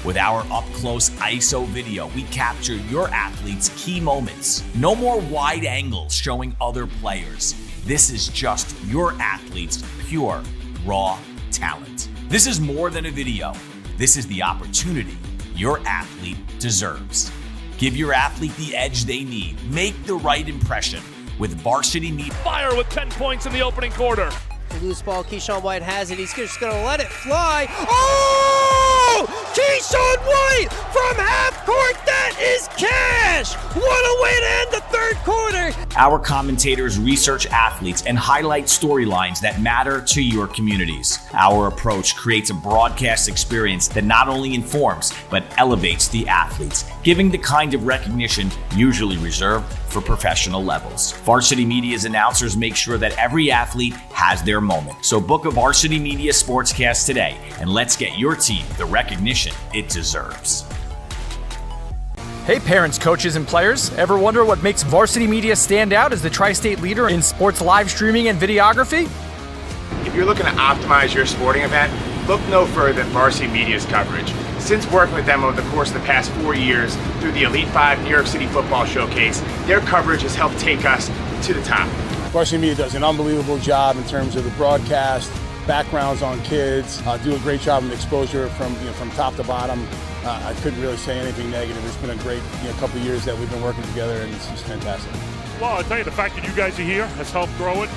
With our up-close ISO video, we capture your athletes' key moments. No more wide angles showing other players. This is just your athlete's pure, raw talent. This is more than a video. This is the opportunity your athlete deserves. Give your athlete the edge they need. Make the right impression with Varsity Media. Fire with 10 points in the opening quarter. Loose ball, Keyshawn White has it. He's just going to let it fly. Oh! Keyshawn White from half court. That is cash. What a way to end the third quarter. Our commentators research athletes and highlight storylines that matter to your communities. Our approach creates a broadcast experience that not only informs, but elevates the athletes, giving the kind of recognition usually reserved for professional levels. Varsity Media's announcers make sure that every athlete has their moment. So book a Varsity Media Sportscast today, and let's get your team the recognition it deserves. Hey parents, coaches, and players. Ever wonder what makes Varsity Media stand out as the tri-state leader in sports live streaming and videography? If you're looking to optimize your sporting event, look no further than Varsity Media's coverage. Since working with them over the course of the past 4 years through the Elite 5 New York City Football Showcase, their coverage has helped take us to the top. Varsity Media does an unbelievable job in terms of the broadcast, backgrounds on kids, do a great job in exposure from top to bottom. I couldn't really say anything negative. It's been a great couple of years that we've been working together, and it's just fantastic. Well, I'll tell you, the fact that you guys are here has helped grow it,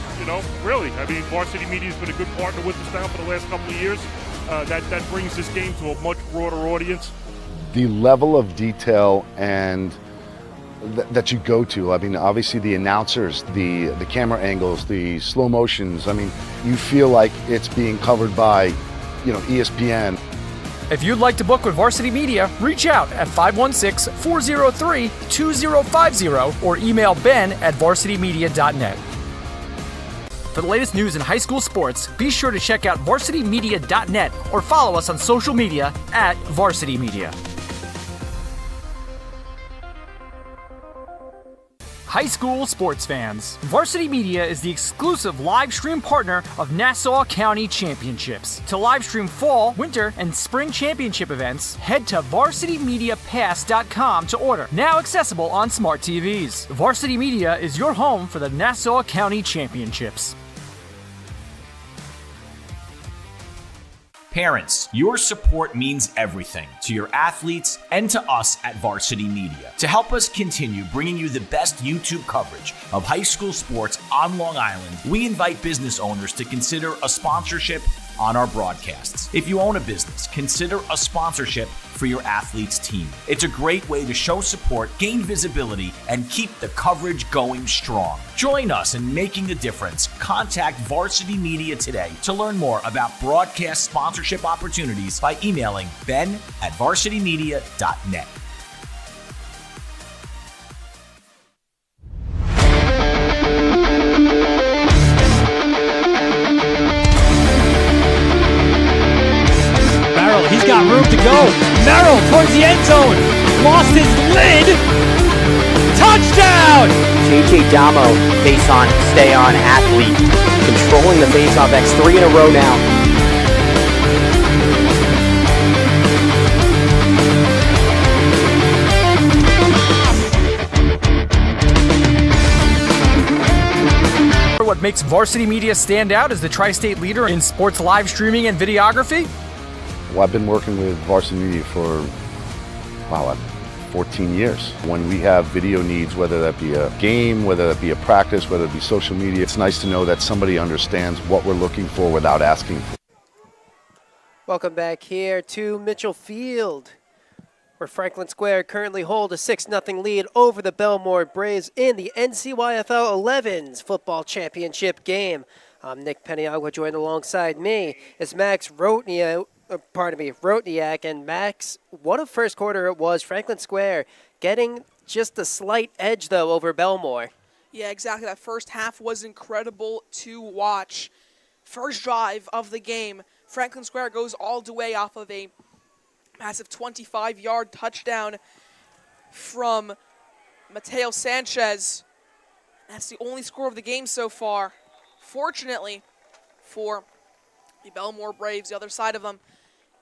really. I mean, Varsity Media has been a good partner with us now for the last couple of years. That brings this game to a much broader audience. The level of detail and that you go to, I mean, obviously the announcers, the camera angles, the slow motions, I mean, you feel like it's being covered by, ESPN. If you'd like to book with Varsity Media, reach out at 516-403-2050 or email ben@varsitymedia.net. For the latest news in high school sports, be sure to check out varsitymedia.net or follow us on social media at Varsity Media. high school sports fans. Varsity Media is the exclusive live stream partner of Nassau County Championships. To live stream fall, winter, and spring championship events, head to varsitymediapass.com to order. Now accessible on smart TVs. Varsity Media is your home for the Nassau County Championships. Parents, your support means everything to your athletes and to us at Varsity Media. To help us continue bringing you the best YouTube coverage of high school sports on Long Island, we invite business owners to consider a sponsorship on our broadcasts. If you own a business, consider a sponsorship for your athlete's team. It's a great way to show support, gain visibility, and keep the coverage going strong. Join us in making a difference. Contact Varsity Media today to learn more about broadcast sponsorship opportunities by emailing ben@varsitymedia.net. He's got room to go. Merrill towards the end zone. Lost his lid. Touchdown! JJ Damo, face on, stay on athlete. Controlling the face-off. That's 3 in a row now. What makes Varsity Media stand out as the tri-state leader in sports live streaming and videography? Well, I've been working with Varsity Media for, 14 years. When we have video needs, whether that be a game, whether that be a practice, whether it be social media, it's nice to know that somebody understands what we're looking for without asking. Welcome back here to Mitchell Field, where Franklin Square currently hold a 6-0 lead over the Bellmore Braves in the NCYFL 11's football championship game. I'm Nick Peniagua, joined alongside me is Max Rotniak, and Max, what a first quarter it was. Franklin Square getting just a slight edge, though, over Bellmore. Yeah, exactly. That first half was incredible to watch. First drive of the game, Franklin Square goes all the way off of a massive 25-yard touchdown from Mateo Sanchez. That's the only score of the game so far. Fortunately for the Bellmore Braves, the other side of them,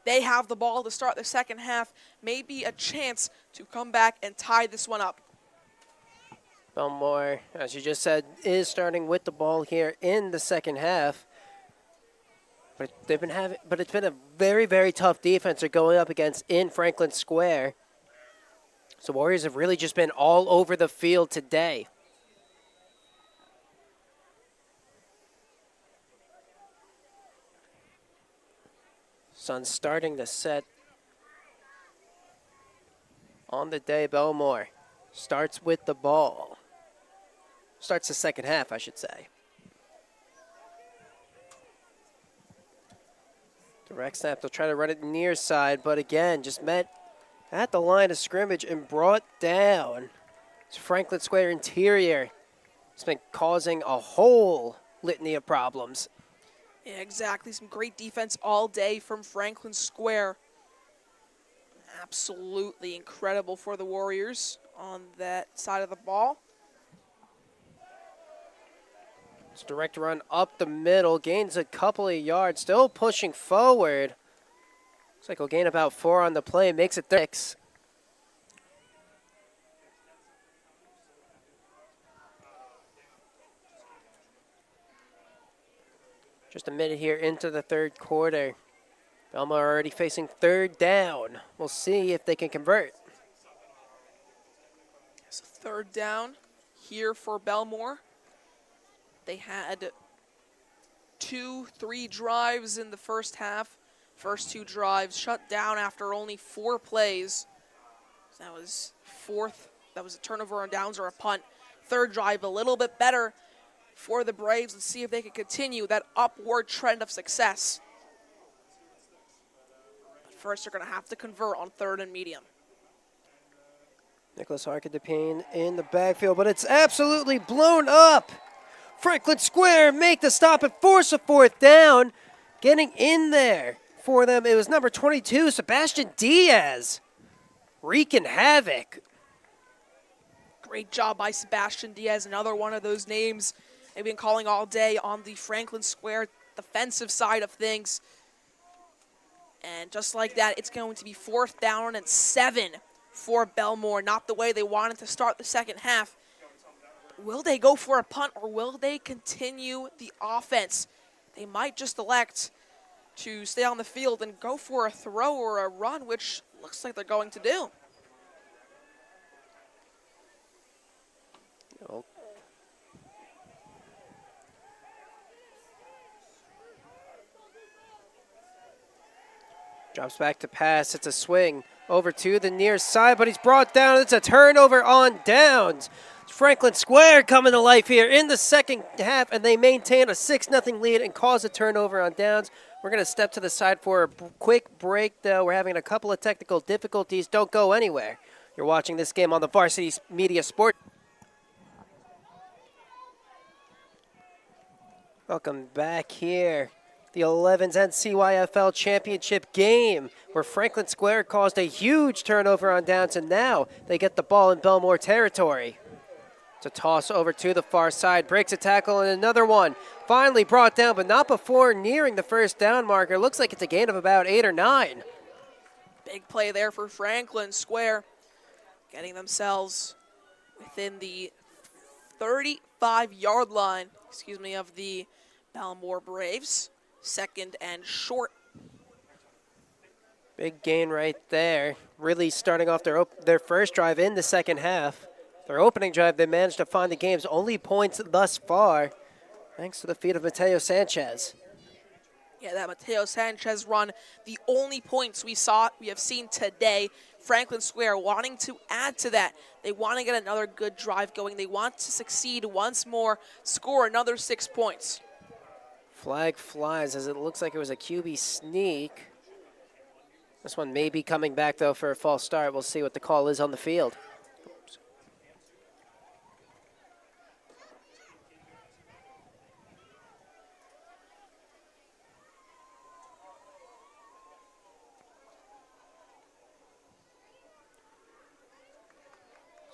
they have the ball to start the second half. Maybe a chance to come back and tie this one up. Bellmore, as you just said, is starting with the ball here in the second half. But it's been a very, very tough defense they're going up against in Franklin Square. So Warriors have really just been all over the field today. Sun starting to set on the day. Bellmore starts with the ball. Starts the second half, I should say. Direct snap, they'll try to run it near side, but again, just met at the line of scrimmage and brought down. It's Franklin Square interior. It's been causing a whole litany of problems. Yeah, exactly. Some great defense all day from Franklin Square. Absolutely incredible for the Warriors on that side of the ball. It's a direct run up the middle, gains a couple of yards, still pushing forward. Looks like he'll gain about 4 on the play, makes it 6. Just a minute here into the third quarter. Bellmore already facing third down. We'll see if they can convert. So third down here for Bellmore. They had 2-3 drives in the first half. First 2 drives shut down after only 4 plays. So that was that was a turnover on downs or a punt. Third drive a little bit better for the Braves. Let's see if they can continue that upward trend of success. But first, they're going to have to convert on 3rd and medium. Nicholas Harkadepine in the backfield, but it's absolutely blown up. Franklin Square make the stop and force a 4th down. Getting in there for them, it was number 22, Sebastian Diaz. Wreaking havoc. Great job by Sebastian Diaz, another one of those names they've been calling all day on the Franklin Square defensive side of things. And just like that, it's going to be 4th down and 7 for Bellmore. Not the way they wanted to start the second half. Will they go for a punt or will they continue the offense? They might just elect to stay on the field and go for a throw or a run, which looks like they're going to do. Oh. Drops back to pass. It's a swing over to the near side, but he's brought down. It's a turnover on downs. Franklin Square coming to life here in the second half, and they maintain a 6-0 lead and cause a turnover on downs. We're going to step to the side for a quick break, though. We're having a couple of technical difficulties. Don't go anywhere. You're watching this game on the Varsity Media Sport. Welcome back here. The 11's NCYFL championship game where Franklin Square caused a huge turnover on downs, and now they get the ball in Bellmore territory. It's a toss over to the far side, breaks a tackle, and another one. Finally brought down, but not before nearing the first down marker. Looks like it's a gain of about 8 or 9. Big play there for Franklin Square, getting themselves within the 35-yard line, of the Bellmore Braves. 2nd and short. Big gain right there. Really starting off their first drive in the second half. Their opening drive, they managed to find the game's only points thus far, thanks to the feat of Mateo Sanchez. Yeah, that Mateo Sanchez run, the only points we have seen today. Franklin Square wanting to add to that. They want to get another good drive going. They want to succeed once more, score another 6 points. Flag flies as it looks like it was a QB sneak. This one may be coming back, though, for a false start. We'll see what the call is on the field. Oops.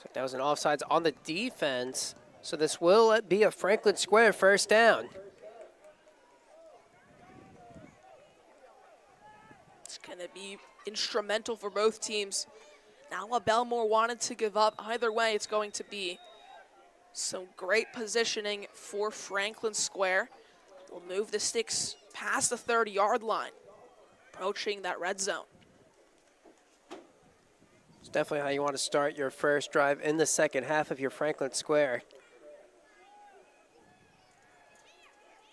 So that was an offsides on the defense. So this will be a Franklin Square first down. Going to be instrumental for both teams. Now what Bellmore wanted to give up, either way it's going to be some great positioning for Franklin Square. They'll move the sticks past the 30-yard line, approaching that red zone. It's definitely how you want to start your first drive in the second half of your Franklin Square.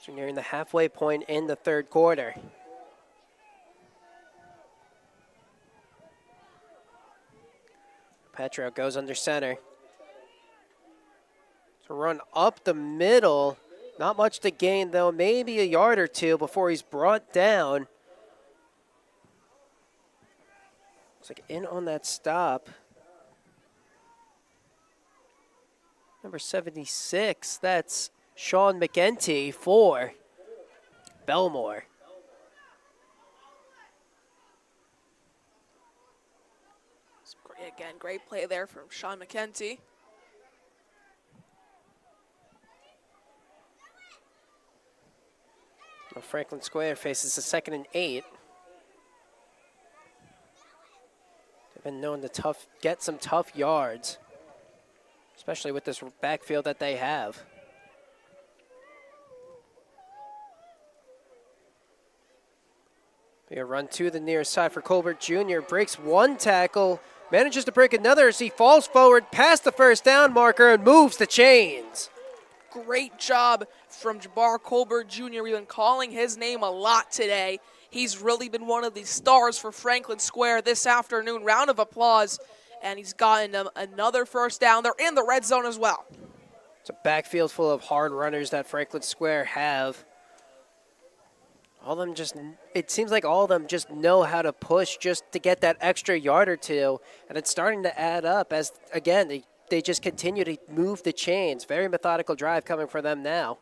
So nearing the halfway point in the third quarter. Petro goes under center. To run up the middle. Not much to gain, though. Maybe a yard or two before he's brought down. Looks like in on that stop. Number 76, that's Sean McEntee for Bellmore. Again, great play there from Sean McEntee. Well, Franklin Square faces a 2nd and 8. They've been known to get some tough yards, especially with this backfield that they have. A run to the near side for Colbert Jr. Breaks one tackle. Manages to break another as he falls forward past the first down marker and moves the chains. Great job from Jabbar Colbert Jr. We've been calling his name a lot today. He's really been one of the stars for Franklin Square this afternoon. Round of applause. And he's gotten them another first down. They're in the red zone as well. It's a backfield full of hard runners that Franklin Square have. All of them it seems like all of them just know how to push just to get that extra yard or two. And it's starting to add up as, again, they just continue to move the chains. Very methodical drive coming for them now.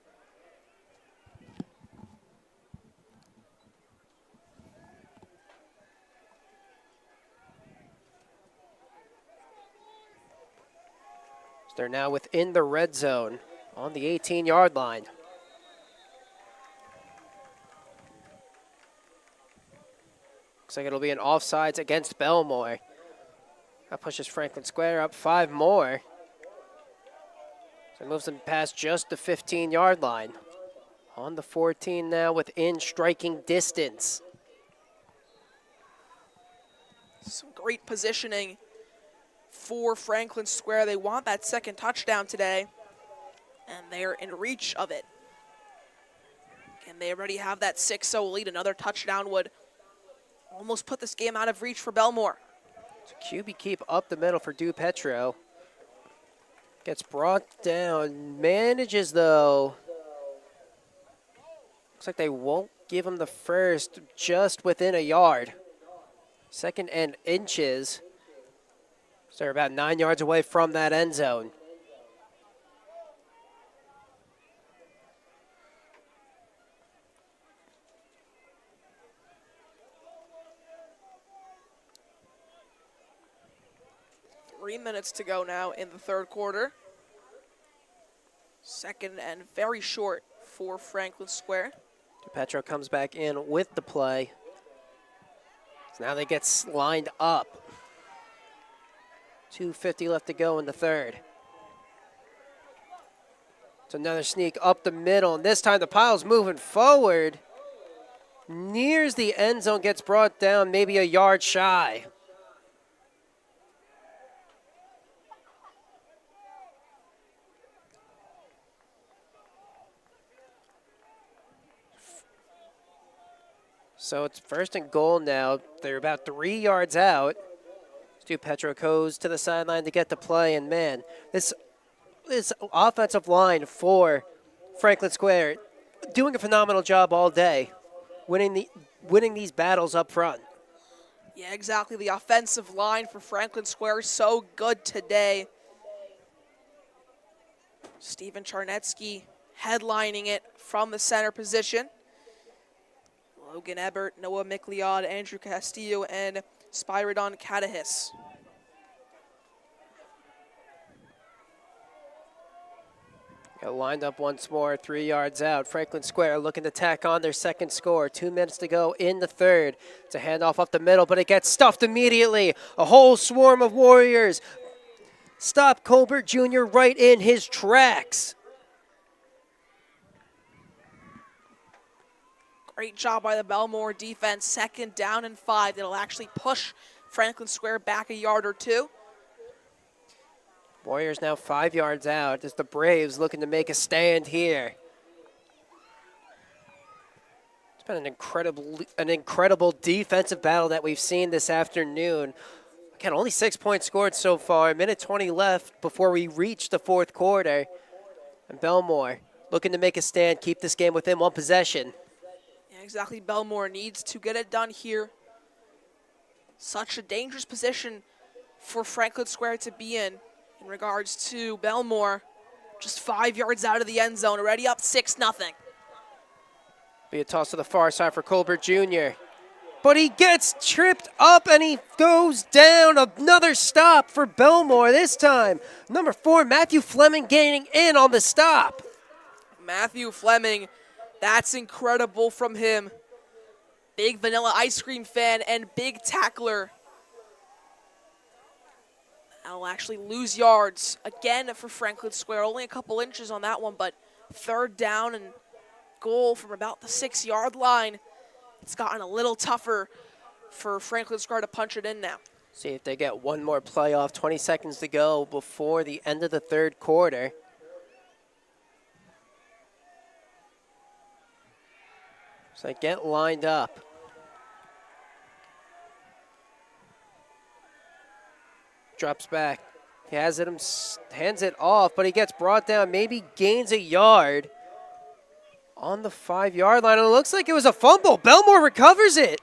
They're now within the red zone on the 18-yard line. Looks like it'll be an offsides against Bellmore. That pushes Franklin Square up 5 more. So it moves them past just the 15-yard line. On the 14 now, within striking distance. Some great positioning for Franklin Square. They want that second touchdown today, and they're in reach of it. And they already have that 6-0 lead. Another touchdown would almost put this game out of reach for Bellmore. So QB keep up the middle for DuPetro. Gets brought down, manages though. Looks like they won't give him the first, just within a yard. Second and inches. So they're about 9 yards away from that end zone. Three minutes to go now in the third quarter. Second and very short for Franklin Square. DuPetro comes back in with the play. So now they get lined up. 2:50 left to go in the third. It's another sneak up the middle, and this time the pile's moving forward. Nears the end zone, gets brought down maybe a yard shy. So it's first and goal now. They're about 3 yards out. DuPetro goes to the sideline to get the play, and man, this offensive line for Franklin Square doing a phenomenal job all day, winning these battles up front. Yeah, exactly. The offensive line for Franklin Square is so good today. Steven Charnetsky headlining it from the center position. Logan Ebert, Noah McLeod, Andrew Castillo, and Spyridon Catahis. Got lined up once more, 3 yards out. Franklin Square looking to tack on their second score. 2 minutes to go in the third. It's a handoff up the middle, but it gets stuffed immediately. A whole swarm of Warriors stop Colbert Jr. right in his tracks. Great job by the Bellmore defense. Second down and 5. It'll actually push Franklin Square back a yard or two. Warriors now 5 yards out as the Braves looking to make a stand here. It's been an incredible defensive battle that we've seen this afternoon. Again, only 6 points scored so far. A minute 20 left before we reach the fourth quarter. And Bellmore looking to make a stand, keep this game within one possession. Yeah, exactly. Bellmore needs to get it done here. Such a dangerous position for Franklin Square to be in regards to Bellmore. Just 5 yards out of the end zone, already up 6-0. Be a toss to the far side for Colbert Jr. But he gets tripped up and he goes down. Another stop for Bellmore this time. Number 4, Matthew Fleming gaining in on the stop. Matthew Fleming, that's incredible from him. Big Vanilla Ice Cream fan and big tackler. I'll actually lose yards again for Franklin Square. Only a couple inches on that one, but third down and goal from about the 6-yard line. It's gotten a little tougher for Franklin Square to punch it in now. See if they get one more play off. 20 seconds to go before the end of the third quarter. So they get lined up. Drops back. He has it, hands it off, but he gets brought down, maybe gains a yard on the 5-yard line. And it looks like it was a fumble. Bellmore recovers it.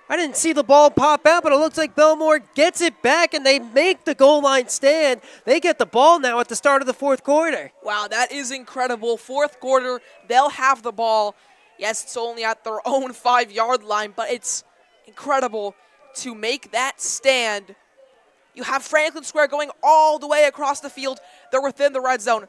I didn't see the ball pop out, but it looks like Bellmore gets it back, and they make the goal line stand. They get the ball now at the start of the fourth quarter. Wow, that is incredible. Fourth quarter, they'll have the ball. Yes, it's only at their own 5-yard line, but it's incredible to make that stand. You have Franklin Square going all the way across the field. They're within the red zone.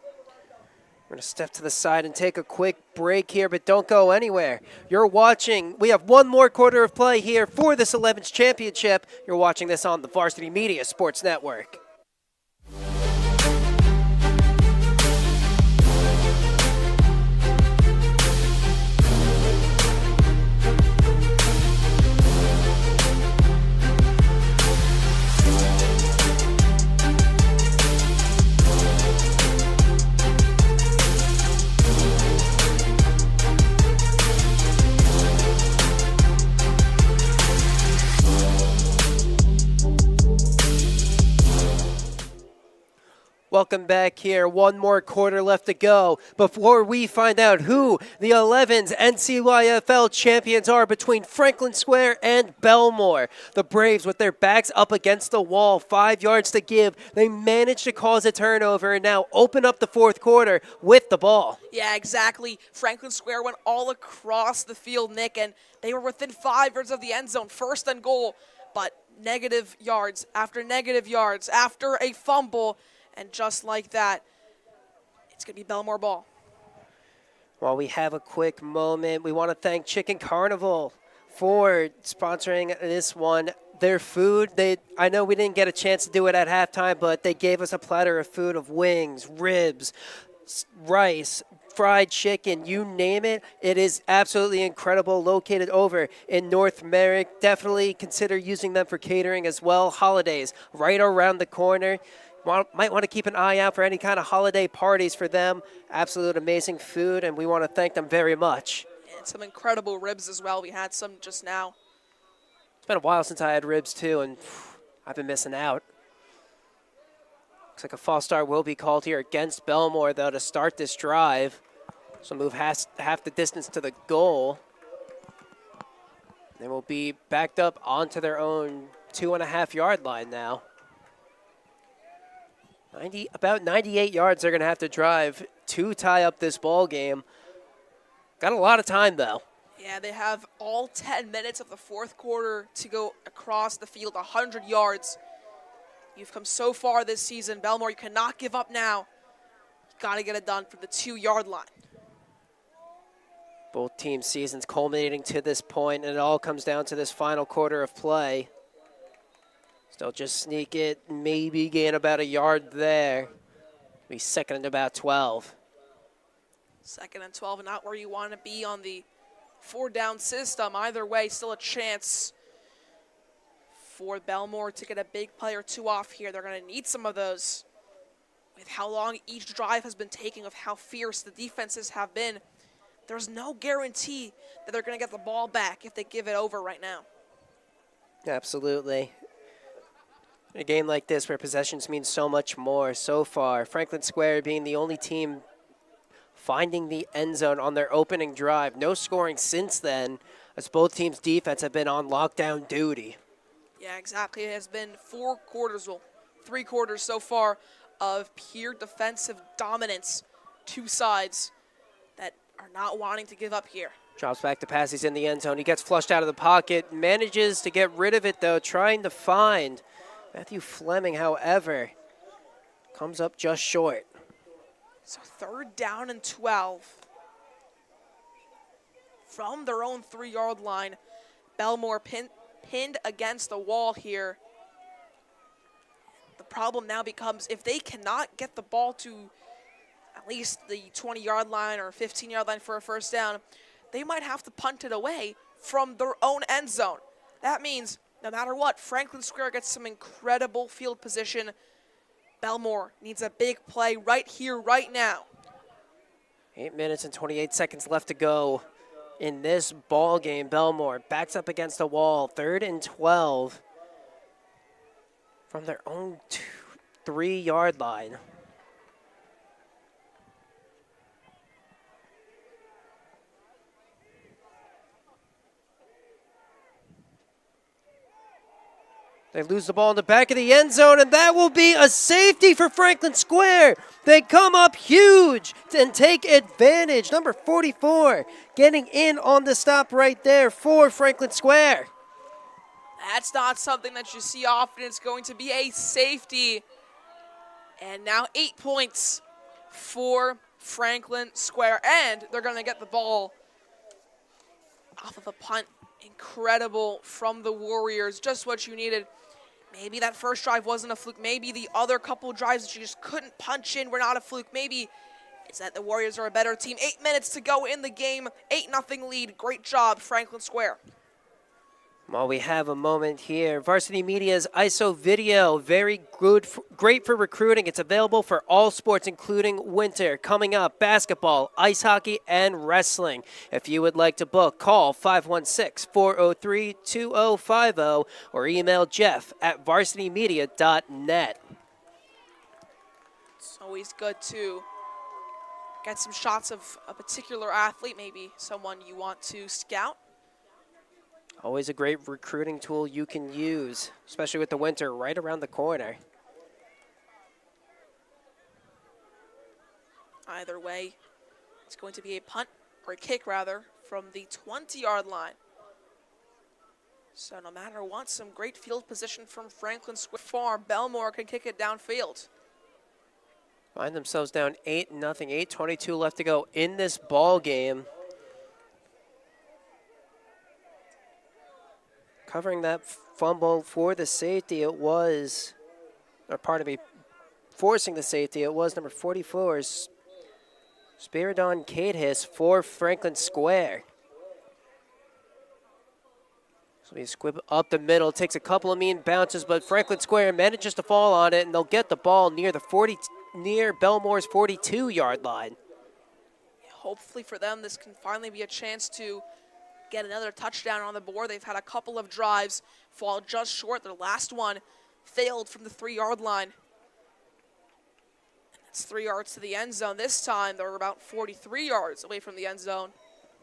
We're going to step to the side and take a quick break here, but don't go anywhere. You're watching. We have one more quarter of play here for this 11's championship. You're watching this on the Varsity Media Sports Network. Welcome back here. One more quarter left to go before we find out who the 11's NCYFL champions are between Franklin Square and Bellmore. The Braves, with their backs up against the wall, 5 yards to give, they managed to cause a turnover and now open up the fourth quarter with the ball. Yeah, exactly. Franklin Square went all across the field, Nick, and they were within 5 yards of the end zone, first and goal, but negative yards after a fumble. And just like that, it's going to be Bellmore ball. While we have a quick moment, we want to thank Chicken Carnival for sponsoring this one. Their food, I know we didn't get a chance to do it at halftime, but they gave us a platter of food of wings, ribs, rice, fried chicken, you name it. It is absolutely incredible, located over in North Merrick. Definitely consider using them for catering as well. Holidays right around the corner. Might want to keep an eye out for any kind of holiday parties for them. Absolute amazing food, and we want to thank them very much. And some incredible ribs as well. We had some just now. It's been a while since I had ribs, too, and I've been missing out. Looks like a false start will be called here against Bellmore, though, to start this drive. So move half the distance to the goal. They will be backed up onto their own 2.5-yard line now. About 98 yards they're going to have to drive to tie up this ball game. Got a lot of time, though. Yeah, they have all 10 minutes of the fourth quarter to go across the field, 100 yards. You've come so far this season. Bellmore, you cannot give up now. You got to get it done from the 2-yard line. Both teams' seasons culminating to this point, and it all comes down to this final quarter of play. Still just sneak it, maybe gain about a yard there. Be second and about 12. Second and 12, not where you want to be on the 4-down system. Either way, still a chance for Bellmore to get a big play or two off here. They're going to need some of those. With how long each drive has been taking, of how fierce the defenses have been, there's no guarantee that they're going to get the ball back if they give it over right now. Absolutely. In a game like this where possessions mean so much more so far, Franklin Square being the only team finding the end zone on their opening drive. No scoring since then, as both teams' defense have been on lockdown duty. Yeah, exactly. It has been 4 quarters, well, 3 quarters so far of pure defensive dominance. Two sides that are not wanting to give up here. Drops back to pass. He's in the end zone. He gets flushed out of the pocket. Manages to get rid of it, though, trying to find Matthew Fleming, however, comes up just short. So 3rd down and 12. From their own 3-yard line, Bellmore pinned against the wall here. The problem now becomes if they cannot get the ball to at least the 20-yard line or 15-yard line for a first down, they might have to punt it away from their own end zone. That means no matter what, Franklin Square gets some incredible field position. Bellmore needs a big play right here, right now. 8 minutes and 28 seconds left to go in this ball game. Bellmore backs up against the wall. 3rd and 12 from their own 3-yard line. They lose the ball in the back of the end zone, and that will be a safety for Franklin Square. They come up huge and take advantage. Number 44 getting in on the stop right there for Franklin Square. That's not something that you see often. It's going to be a safety. And now 8 points for Franklin Square. And they're going to get the ball off of a punt. Incredible from the Warriors. Just what you needed. Maybe that first drive wasn't a fluke. Maybe the other couple drives that you just couldn't punch in were not a fluke. Maybe it's that the Warriors are a better team. 8 minutes to go in the game. 8-0 lead. Great job, Franklin Square. While we have a moment here, Varsity Media's ISO video, very good, great for recruiting. It's available for all sports, including winter. Coming up, basketball, ice hockey, and wrestling. If you would like to book, call 516-403-2050 or email jeff@varsitymedia.net. It's always good to get some shots of a particular athlete, maybe someone you want to scout. Always a great recruiting tool you can use, especially with the winter right around the corner. Either way, it's going to be a punt, or a kick rather, from the 20-yard line. So no matter what, some great field position from Franklin Square. Far, Bellmore can kick it downfield. Find themselves down 8-0, 8:22 left to go in this ball game. Covering that fumble for the safety, it was, or pardon me, forcing the safety, it was number 44's Spiridon Cadehis for Franklin Square. So he squib up the middle, takes a couple of mean bounces, but Franklin Square manages to fall on it, and they'll get the ball near Bellmore's 42-yard line. Hopefully for them, this can finally be a chance to get another touchdown on the board. They've had a couple of drives fall just short. Their last one failed from the 3-yard line. That's 3 yards to the end zone. This time, they're about 43 yards away from the end zone.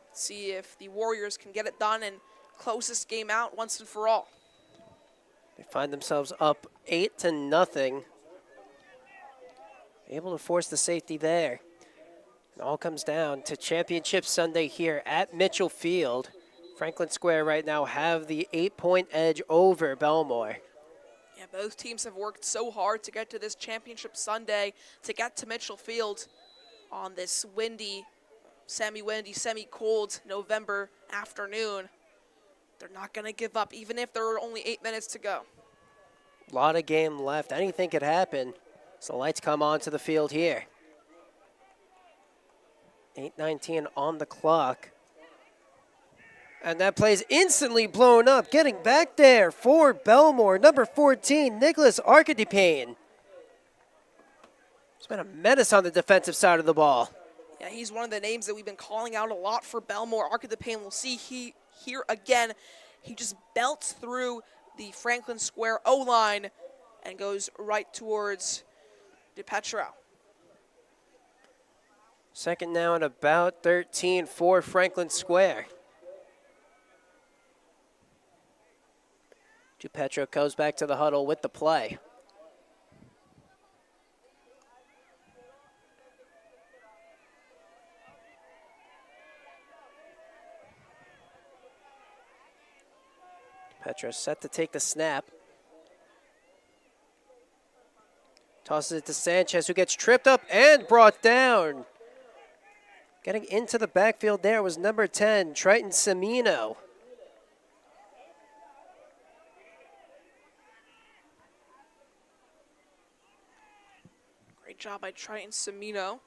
Let's see if the Warriors can get it done and close this game out once and for all. They find themselves up 8-0. Able to force the safety there. It all comes down to Championship Sunday here at Mitchell Field. Franklin Square right now have the 8-point edge over Bellmore. Yeah, both teams have worked so hard to get to this Championship Sunday, to get to Mitchell Field on this windy, semi-windy, semi-cold November afternoon. They're not going to give up, even if there are only 8 minutes to go. A lot of game left. Anything could happen. So lights come onto the field here. 8:19 on the clock. And that play's instantly blown up. Getting back there for Bellmore, number 14, Nicholas Arcadipane. He's been a menace on the defensive side of the ball. Yeah, he's one of the names that we've been calling out a lot for Bellmore. Arcadipane, we'll see here again. He just belts through the Franklin Square O-line and goes right towards DePetro. Second now and about 13 for Franklin Square. DePetro goes back to the huddle with the play. DePetro set to take the snap. Tosses it to Sanchez, who gets tripped up and brought down. Getting into the backfield there was number 10, Triton Semino. Great job by Triton Semino.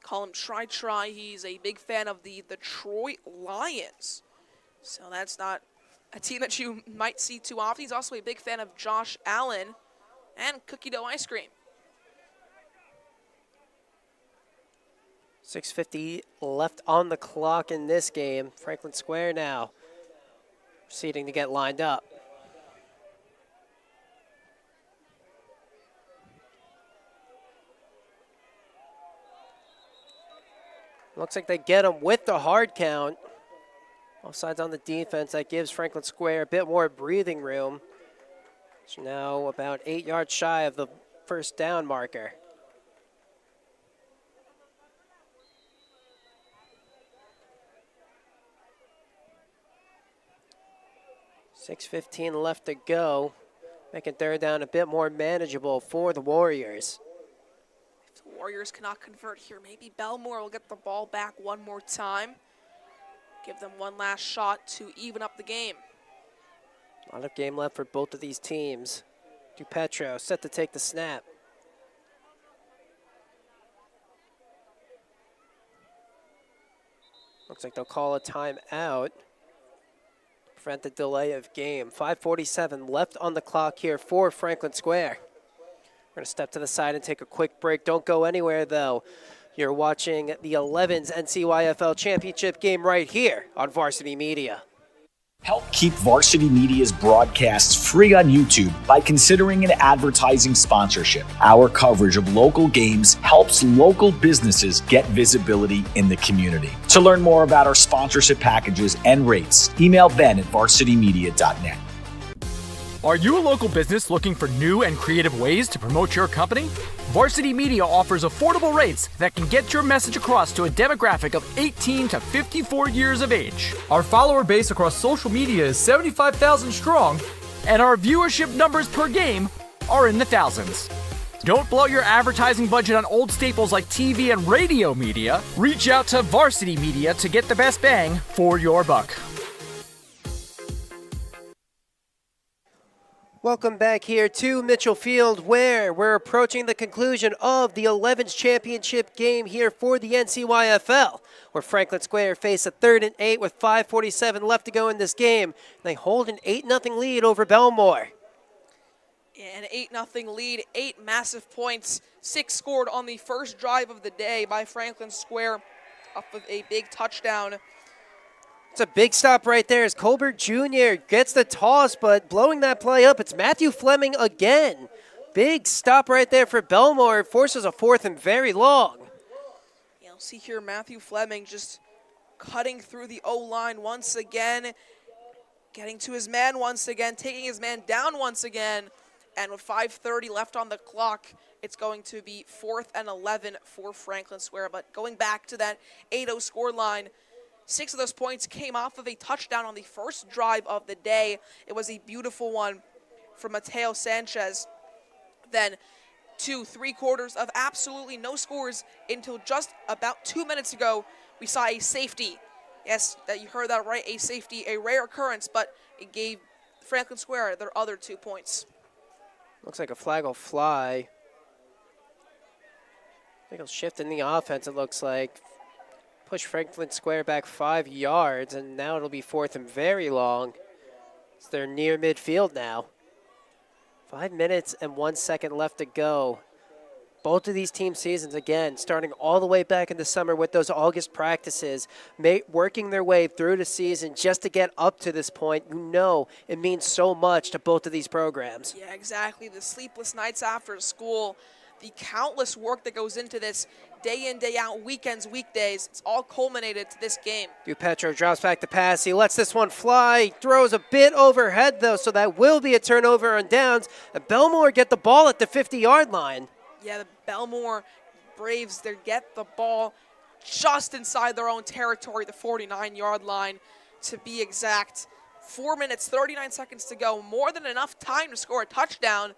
Call him Try. He's a big fan of the Detroit Lions. So that's not a team that you might see too often. He's also a big fan of Josh Allen and cookie dough ice cream. 6:50 left on the clock in this game. Franklin Square now proceeding to get lined up. Looks like they get him with the hard count. Offsides on the defense. That gives Franklin Square a bit more breathing room. It's now about 8 yards shy of the first down marker. .6:15 left to go, making third down a bit more manageable for the Warriors. Warriors cannot convert here. Maybe Bellmore will get the ball back one more time. Give them one last shot to even up the game. A lot of game left for both of these teams. DuPetro set to take the snap. Looks like they'll call a timeout. Prevent the delay of game. 5:47 left on the clock here for Franklin Square. We're going to step to the side and take a quick break. Don't go anywhere, though. You're watching the 11's NCYFL championship game right here on Varsity Media. Help keep Varsity Media's broadcasts free on YouTube by considering an advertising sponsorship. Our coverage of local games helps local businesses get visibility in the community. To learn more about our sponsorship packages and rates, email ben@varsitymedia.net. Are you a local business looking for new and creative ways to promote your company? Varsity Media offers affordable rates that can get your message across to a demographic of 18 to 54 years of age. Our follower base across social media is 75,000 strong, and our viewership numbers per game are in the thousands. Don't blow your advertising budget on old staples like TV and radio media. Reach out to Varsity Media to get the best bang for your buck. Welcome back here to Mitchell Field, where we're approaching the conclusion of the 11's championship game here for the NCYFL, where Franklin Square face a 3rd and 8 with 5:47 left to go in this game. They hold an 8-0 lead over Bellmore. An 8-0 lead, 8 massive points, 6 scored on the first drive of the day by Franklin Square off of a big touchdown. It's a big stop right there as Colbert Jr. gets the toss, but blowing that play up, it's Matthew Fleming again. Big stop right there for Bellmore. Forces a 4th and very long. You'll see here Matthew Fleming just cutting through the O-line once again, getting to his man once again, taking his man down once again, and with 5:30 left on the clock, it's going to be 4th and 11 for Franklin Square. But going back to that 8-0 score line, 6 of those points came off of a touchdown on the first drive of the day. It was a beautiful one from Mateo Sanchez. Then 2-3 quarters of absolutely no scores until just about 2 minutes ago, we saw a safety. Yes, that you heard that right, a safety, a rare occurrence, but it gave Franklin Square their other 2 points. Looks like a flag will fly. I think he'll shift in the offense, it looks like. Push Franklin Square back 5 yards, and now it'll be 4th and very long. So they're near midfield now. 5 minutes and 1 second left to go. Both of these team seasons, again, starting all the way back in the summer with those August practices, working their way through the season just to get up to this point. You know it means so much to both of these programs. Yeah, exactly. The sleepless nights after school, the countless work that goes into this day in, day out, weekends, weekdays, it's all culminated to this game. DuPetro drops back the pass. He lets this one fly. He throws a bit overhead, though, so that will be a turnover on downs. And Bellmore get the ball at the 50-yard line. Yeah, the Bellmore Braves, they get the ball just inside their own territory, the 49-yard line, to be exact. 4 minutes, 39 seconds to go. More than enough time to score a touchdown.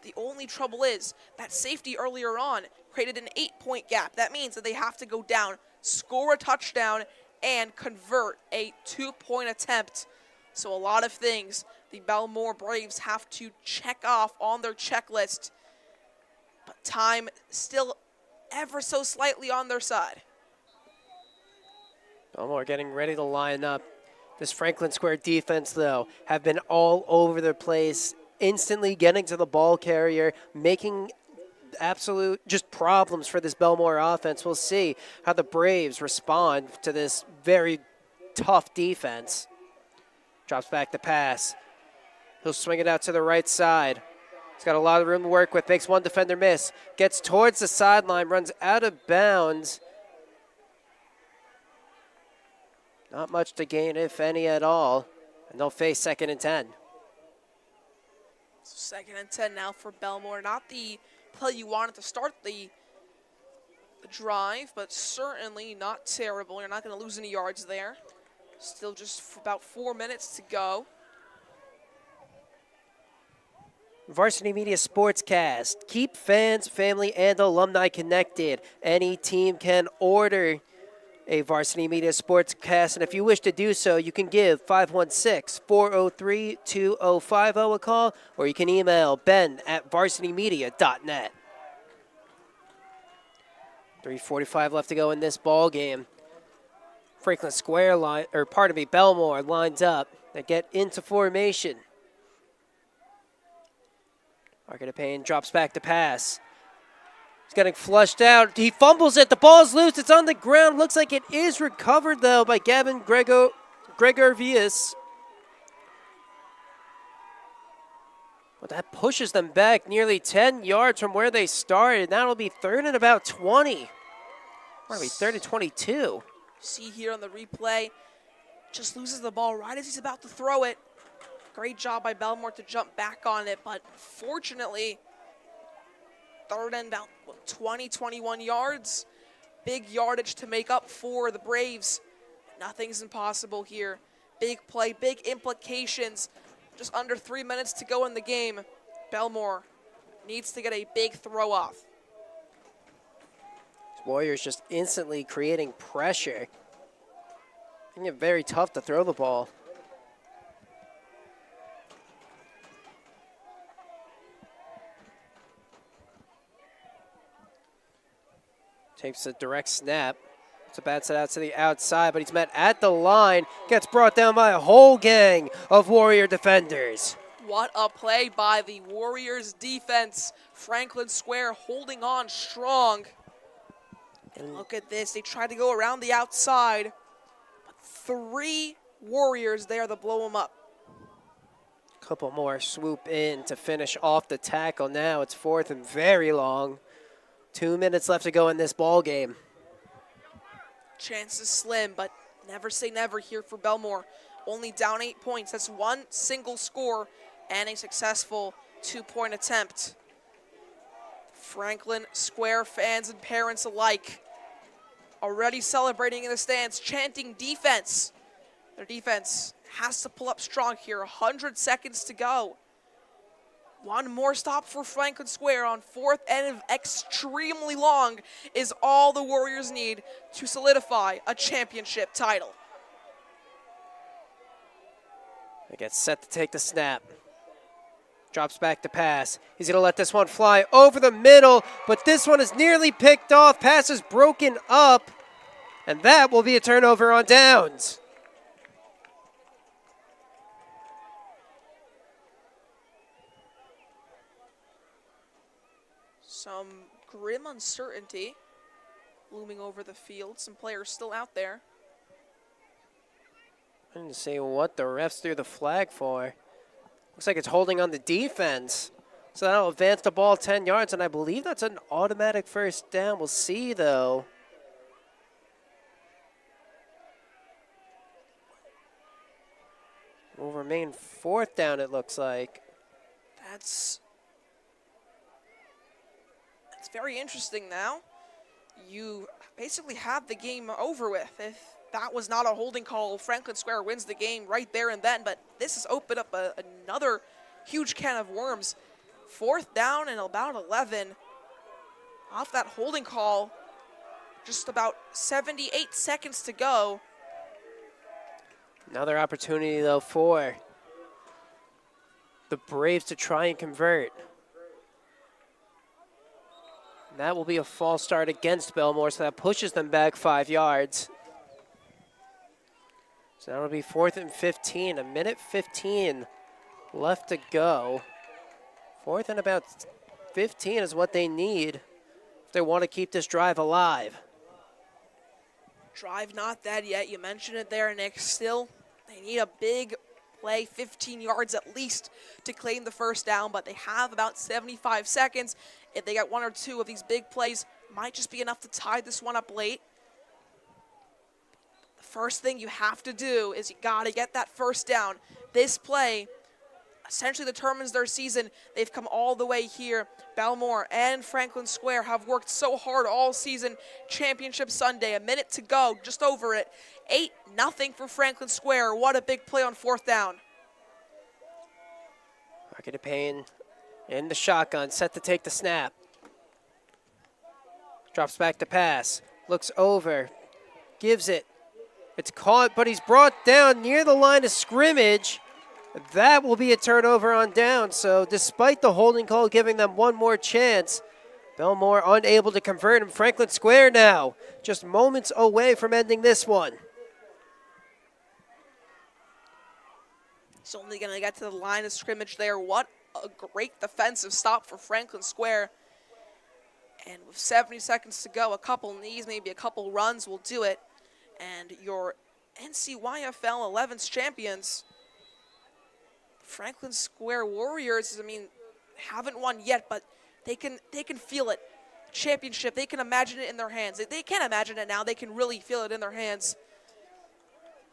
The only trouble is that safety earlier on created an 8-point gap. That means that they have to go down, score a touchdown, and convert a 2-point attempt. So a lot of things the Bellmore Braves have to check off on their checklist. But time still ever so slightly on their side. Bellmore getting ready to line up. This Franklin Square defense, though, have been all over the place, instantly getting to the ball carrier, making absolute just problems for this Bellmore offense. We'll see how the Braves respond to this very tough defense. Drops back the pass. He'll swing it out to the right side. He's got a lot of room to work with, makes one defender miss, gets towards the sideline, runs out of bounds. Not much to gain, if any at all, and they'll face 2nd and 10. 2nd and 10 now for Bellmore. Not the play you wanted to start the drive, but certainly not terrible. You're not going to lose any yards there. Still just about 4 minutes to go. Varsity Media Sportscast. Keep fans, family, and alumni connected. Any team can order a Varsity Media Sportscast, and if you wish to do so, you can give 516-403-2050 a call, or you can email ben@varsitymedia.net. 3:45 left to go in this ball game. Franklin Square Bellmore lines up. They get into formation. Arcade drops back to pass. He's getting flushed out. He fumbles it. The ball's loose. It's on the ground. Looks like it is recovered, though, by Gavin Gregorvius. But that pushes them back nearly 10 yards from where they started. That'll be third and about 20. Or be third and 22. See here on the replay, just loses the ball right as he's about to throw it. Great job by Bellmore to jump back on it, but fortunately, third and about 20, 21 yards. Big yardage to make up for the Braves. Nothing's impossible here. Big play, big implications. Just under 3 minutes to go in the game. Bellmore needs to get a big throw off. Warriors just instantly creating pressure. Making it very tough to throw the ball. Takes a direct snap. It's a bad set out to the outside, but he's met at the line. Gets brought down by a whole gang of Warrior defenders. What a play by the Warriors defense. Franklin Square holding on strong. And look at this. They tried to go around the outside. But 3 Warriors there to blow them up. Couple more swoop in to finish off the tackle. Now it's fourth and very long. 2 minutes left to go in this ball game. Chances slim, but never say never here for Bellmore. Only down 8 points. That's one single score and a successful 2-point attempt. Franklin Square fans and parents alike already celebrating in the stands, chanting defense. Their defense has to pull up strong here. 100 seconds to go. One more stop for Franklin Square on fourth and extremely long is all the Warriors need to solidify a championship title. They get set to take the snap. Drops back to pass. He's going to let this one fly over the middle, but this one is nearly picked off. Pass is broken up, and that will be a turnover on downs. Some grim uncertainty looming over the field. Some players still out there. I didn't see what the refs threw the flag for. Looks like it's holding on the defense. So that'll advance the ball 10 yards, and I believe that's an automatic first down. We'll see, though. Will remain fourth down, it looks like. That's very interesting now. You basically have the game over with. If that was not a holding call, Franklin Square wins the game right there and then, but this has opened up another huge can of worms. Fourth down and about 11. Off that holding call, just about 78 seconds to go. Another opportunity, though, for the Braves to try and convert. That will be a false start against Bellmore, so that pushes them back 5 yards. So that'll be fourth and 15, a minute 15 left to go. Fourth and about 15 is what they need if they want to keep this drive alive. Drive not dead yet. You mentioned it there, Nick. Still, they need a big play, 15 yards at least, to claim the first down, but they have about 75 seconds. If they got one or two of these big plays, might just be enough to tie this one up late. The first thing you have to do is you got to get that first down. This play essentially determines their season. They've come all the way here. Bellmore and Franklin Square have worked so hard all season. Championship Sunday, a minute to go, just over it. 8-0 for Franklin Square. What a big play on fourth down. Arcade In the shotgun, set to take the snap. Drops back to pass. Looks over. Gives it. It's caught, but he's brought down near the line of scrimmage. That will be a turnover on down. So despite the holding call giving them one more chance, Bellmore unable to convert, and Franklin Square now just moments away from ending this one. He's only going to get to the line of scrimmage there. What a great defensive stop for Franklin Square. And with 70 seconds to go, a couple knees, maybe a couple runs will do it. And your NCYFL 11's champions, Franklin Square Warriors, I mean, haven't won yet, but they can feel it. Championship, they can imagine it in their hands. They can't imagine it now, they can really feel it in their hands.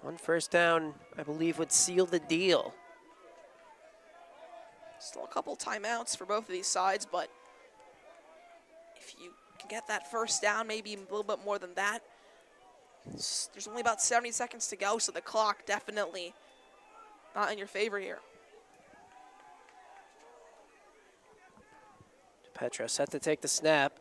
One first down, I believe, would seal the deal. Still a couple timeouts for both of these sides, but if you can get that first down, maybe a little bit more than that, there's only about 70 seconds to go, so the clock definitely not in your favor here. Petro set to take the snap.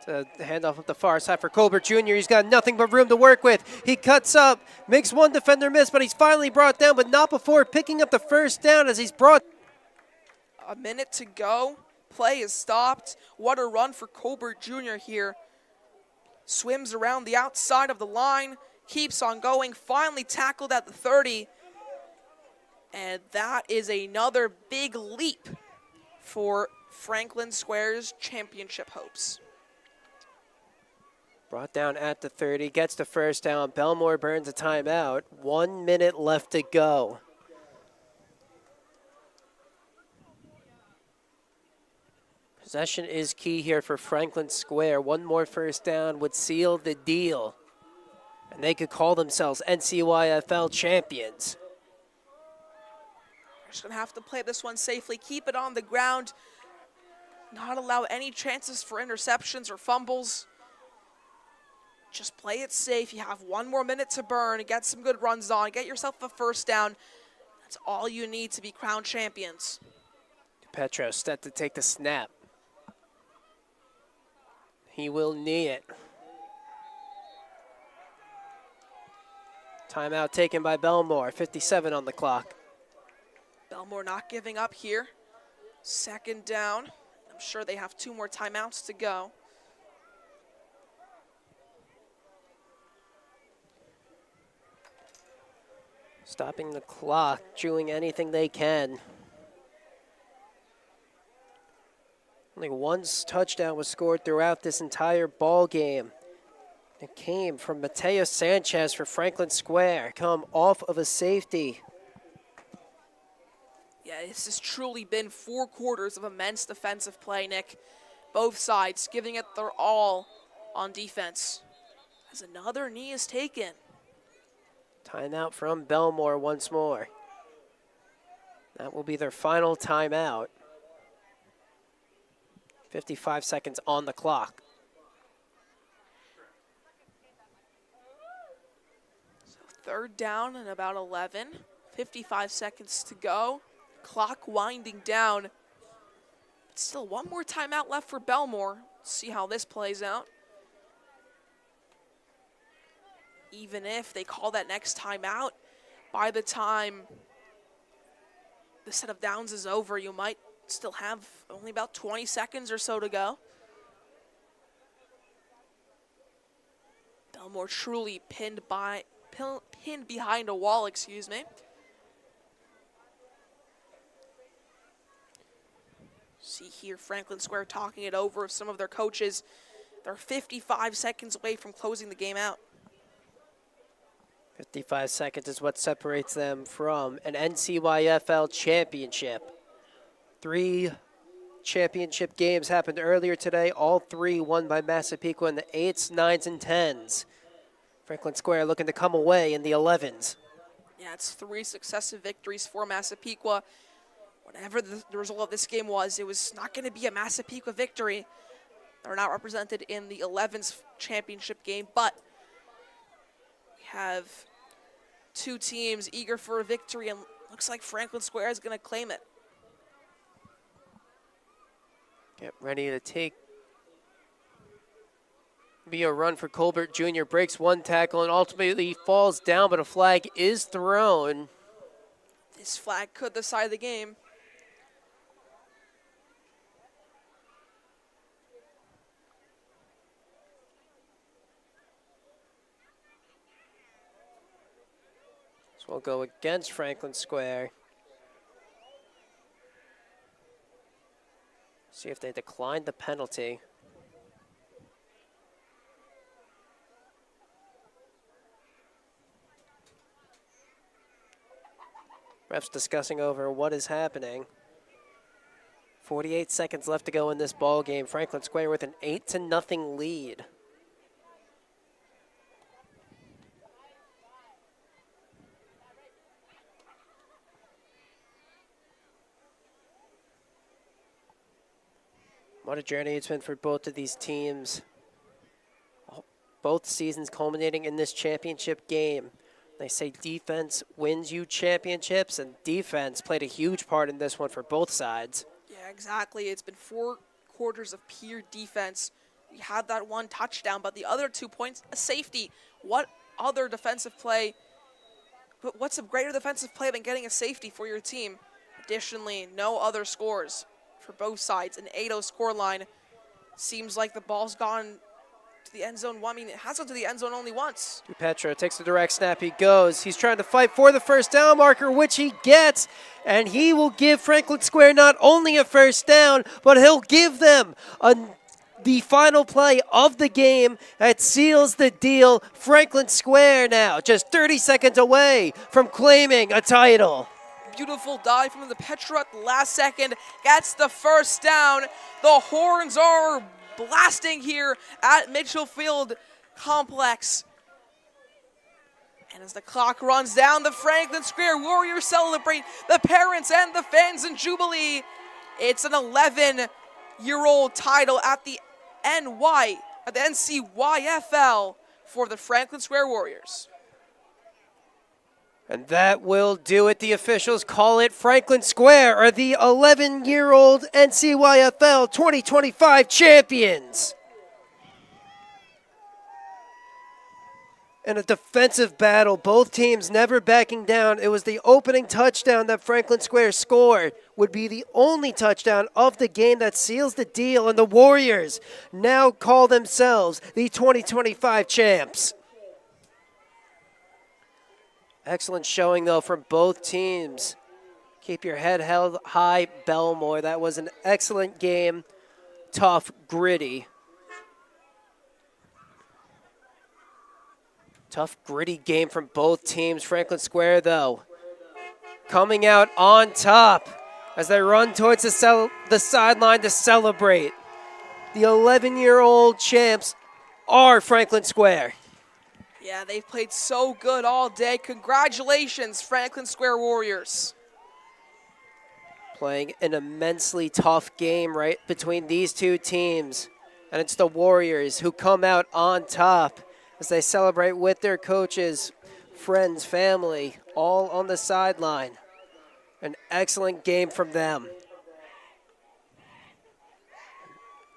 To hand off up the far side for Colbert Jr. He's got nothing but room to work with. He cuts up, makes one defender miss, but he's finally brought down, but not before picking up the first down as he's brought. A minute to go. Play is stopped. What a run for Colbert Jr. here. Swims around the outside of the line, keeps on going, finally tackled at the 30. And that is another big leap for Franklin Square's championship hopes. Brought down at the 30, gets the first down. Bellmore burns a timeout. 1 minute left to go. Possession is key here for Franklin Square. One more first down would seal the deal, and they could call themselves NCYFL champions. We're just going to have to play this one safely, keep it on the ground, not allow any chances for interceptions or fumbles. Just play it safe. You have 1 more minute to burn, get some good runs on, get yourself a first down. That's all you need to be crowned champions. Petro set to take the snap. He will knee it. Timeout taken by Bellmore, 57 on the clock. Bellmore not giving up here. Second down. I'm sure they have 2 more timeouts to go. Stopping the clock, doing anything they can. Only one touchdown was scored throughout this entire ball game. It came from Mateo Sanchez for Franklin Square, come off of a safety. Yeah, this has truly been 4 quarters of immense defensive play, Nick. Both sides giving it their all on defense. As another knee is taken. Timeout from Bellmore once more. That will be their final timeout. 55 seconds on the clock. So third down and about 11. 55 seconds to go. Clock winding down. But still 1 more timeout left for Bellmore. See how this plays out. Even if they call that next timeout, by the time the set of downs is over, you might still have only about 20 seconds or so to go. Bellmore truly pinned behind a wall, excuse me. See here, Franklin Square talking it over with some of their coaches. They're 55 seconds away from closing the game out. 55 seconds is what separates them from an NCYFL championship. 3 championship games happened earlier today, all 3 won by Massapequa in the 8s, 9s, and 10s. Franklin Square looking to come away in the 11s. Yeah, it's 3 successive victories for Massapequa. Whatever the result of this game was, it was not going to be a Massapequa victory. They're not represented in the 11's championship game, but we have 2 teams eager for a victory, and looks like Franklin Square is going to claim it. Get ready to be a run for Colbert Jr. Breaks one tackle and ultimately falls down, but a flag is thrown. This flag could decide the game. So we'll go against Franklin Square. See if they decline the penalty. Refs discussing over what is happening. 48 seconds left to go in this ball game. Franklin Square with an 8-0 lead. What a journey it's been for both of these teams. Both seasons culminating in this championship game. They say defense wins you championships, and defense played a huge part in this one for both sides. Yeah, exactly. It's been 4 quarters of pure defense. We had that one touchdown, but the other 2 points, a safety. What other defensive play? But what's a greater defensive play than getting a safety for your team? Additionally, no other scores for both sides. An 8-0 scoreline. Seems like the ball's gone to the end zone. I mean, it has gone to the end zone only once. DiPetro takes the direct snap. He goes. He's trying to fight for the first down marker, which he gets. And he will give Franklin Square not only a first down, but he'll give them the final play of the game that seals the deal. Franklin Square now just 30 seconds away from claiming a title. Beautiful dive from the Petro at the last second. Gets the first down. The horns are blasting here at Mitchell Field Complex. And as the clock runs down, the Franklin Square Warriors celebrate, the parents and the fans in Jubilee. It's an 11-year-old title at the NCYFL for the Franklin Square Warriors. And that will do it. The officials call it Franklin Square are the 11-year-old NCYFL 2025 champions. In a defensive battle, both teams never backing down. It was the opening touchdown that Franklin Square scored would be the only touchdown of the game that seals the deal, and the Warriors now call themselves the 2025 champs. Excellent showing, though, from both teams. Keep your head held high, Bellmore. That was an excellent game. Tough, gritty. Tough, gritty game from both teams. Franklin Square, though, coming out on top as they run towards the sideline to celebrate. The 11-year-old champs are Franklin Square. Yeah, they've played so good all day. Congratulations, Franklin Square Warriors. Playing an immensely tough game right between these two teams. And it's the Warriors who come out on top as they celebrate with their coaches, friends, family, all on the sideline. An excellent game from them.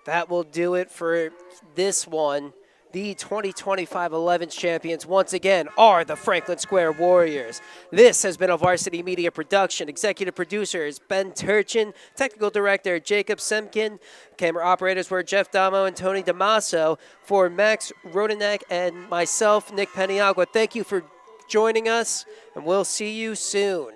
That will do it for this one. The 2025 11's champions once again are the Franklin Square Warriors. This has been a Varsity Media production. Executive producers Ben Turchin, technical director Jacob Semkin, camera operators were Jeff Damo and Tony Damaso. For Max Rodenak and myself, Nick Peniagua, thank you for joining us, and we'll see you soon.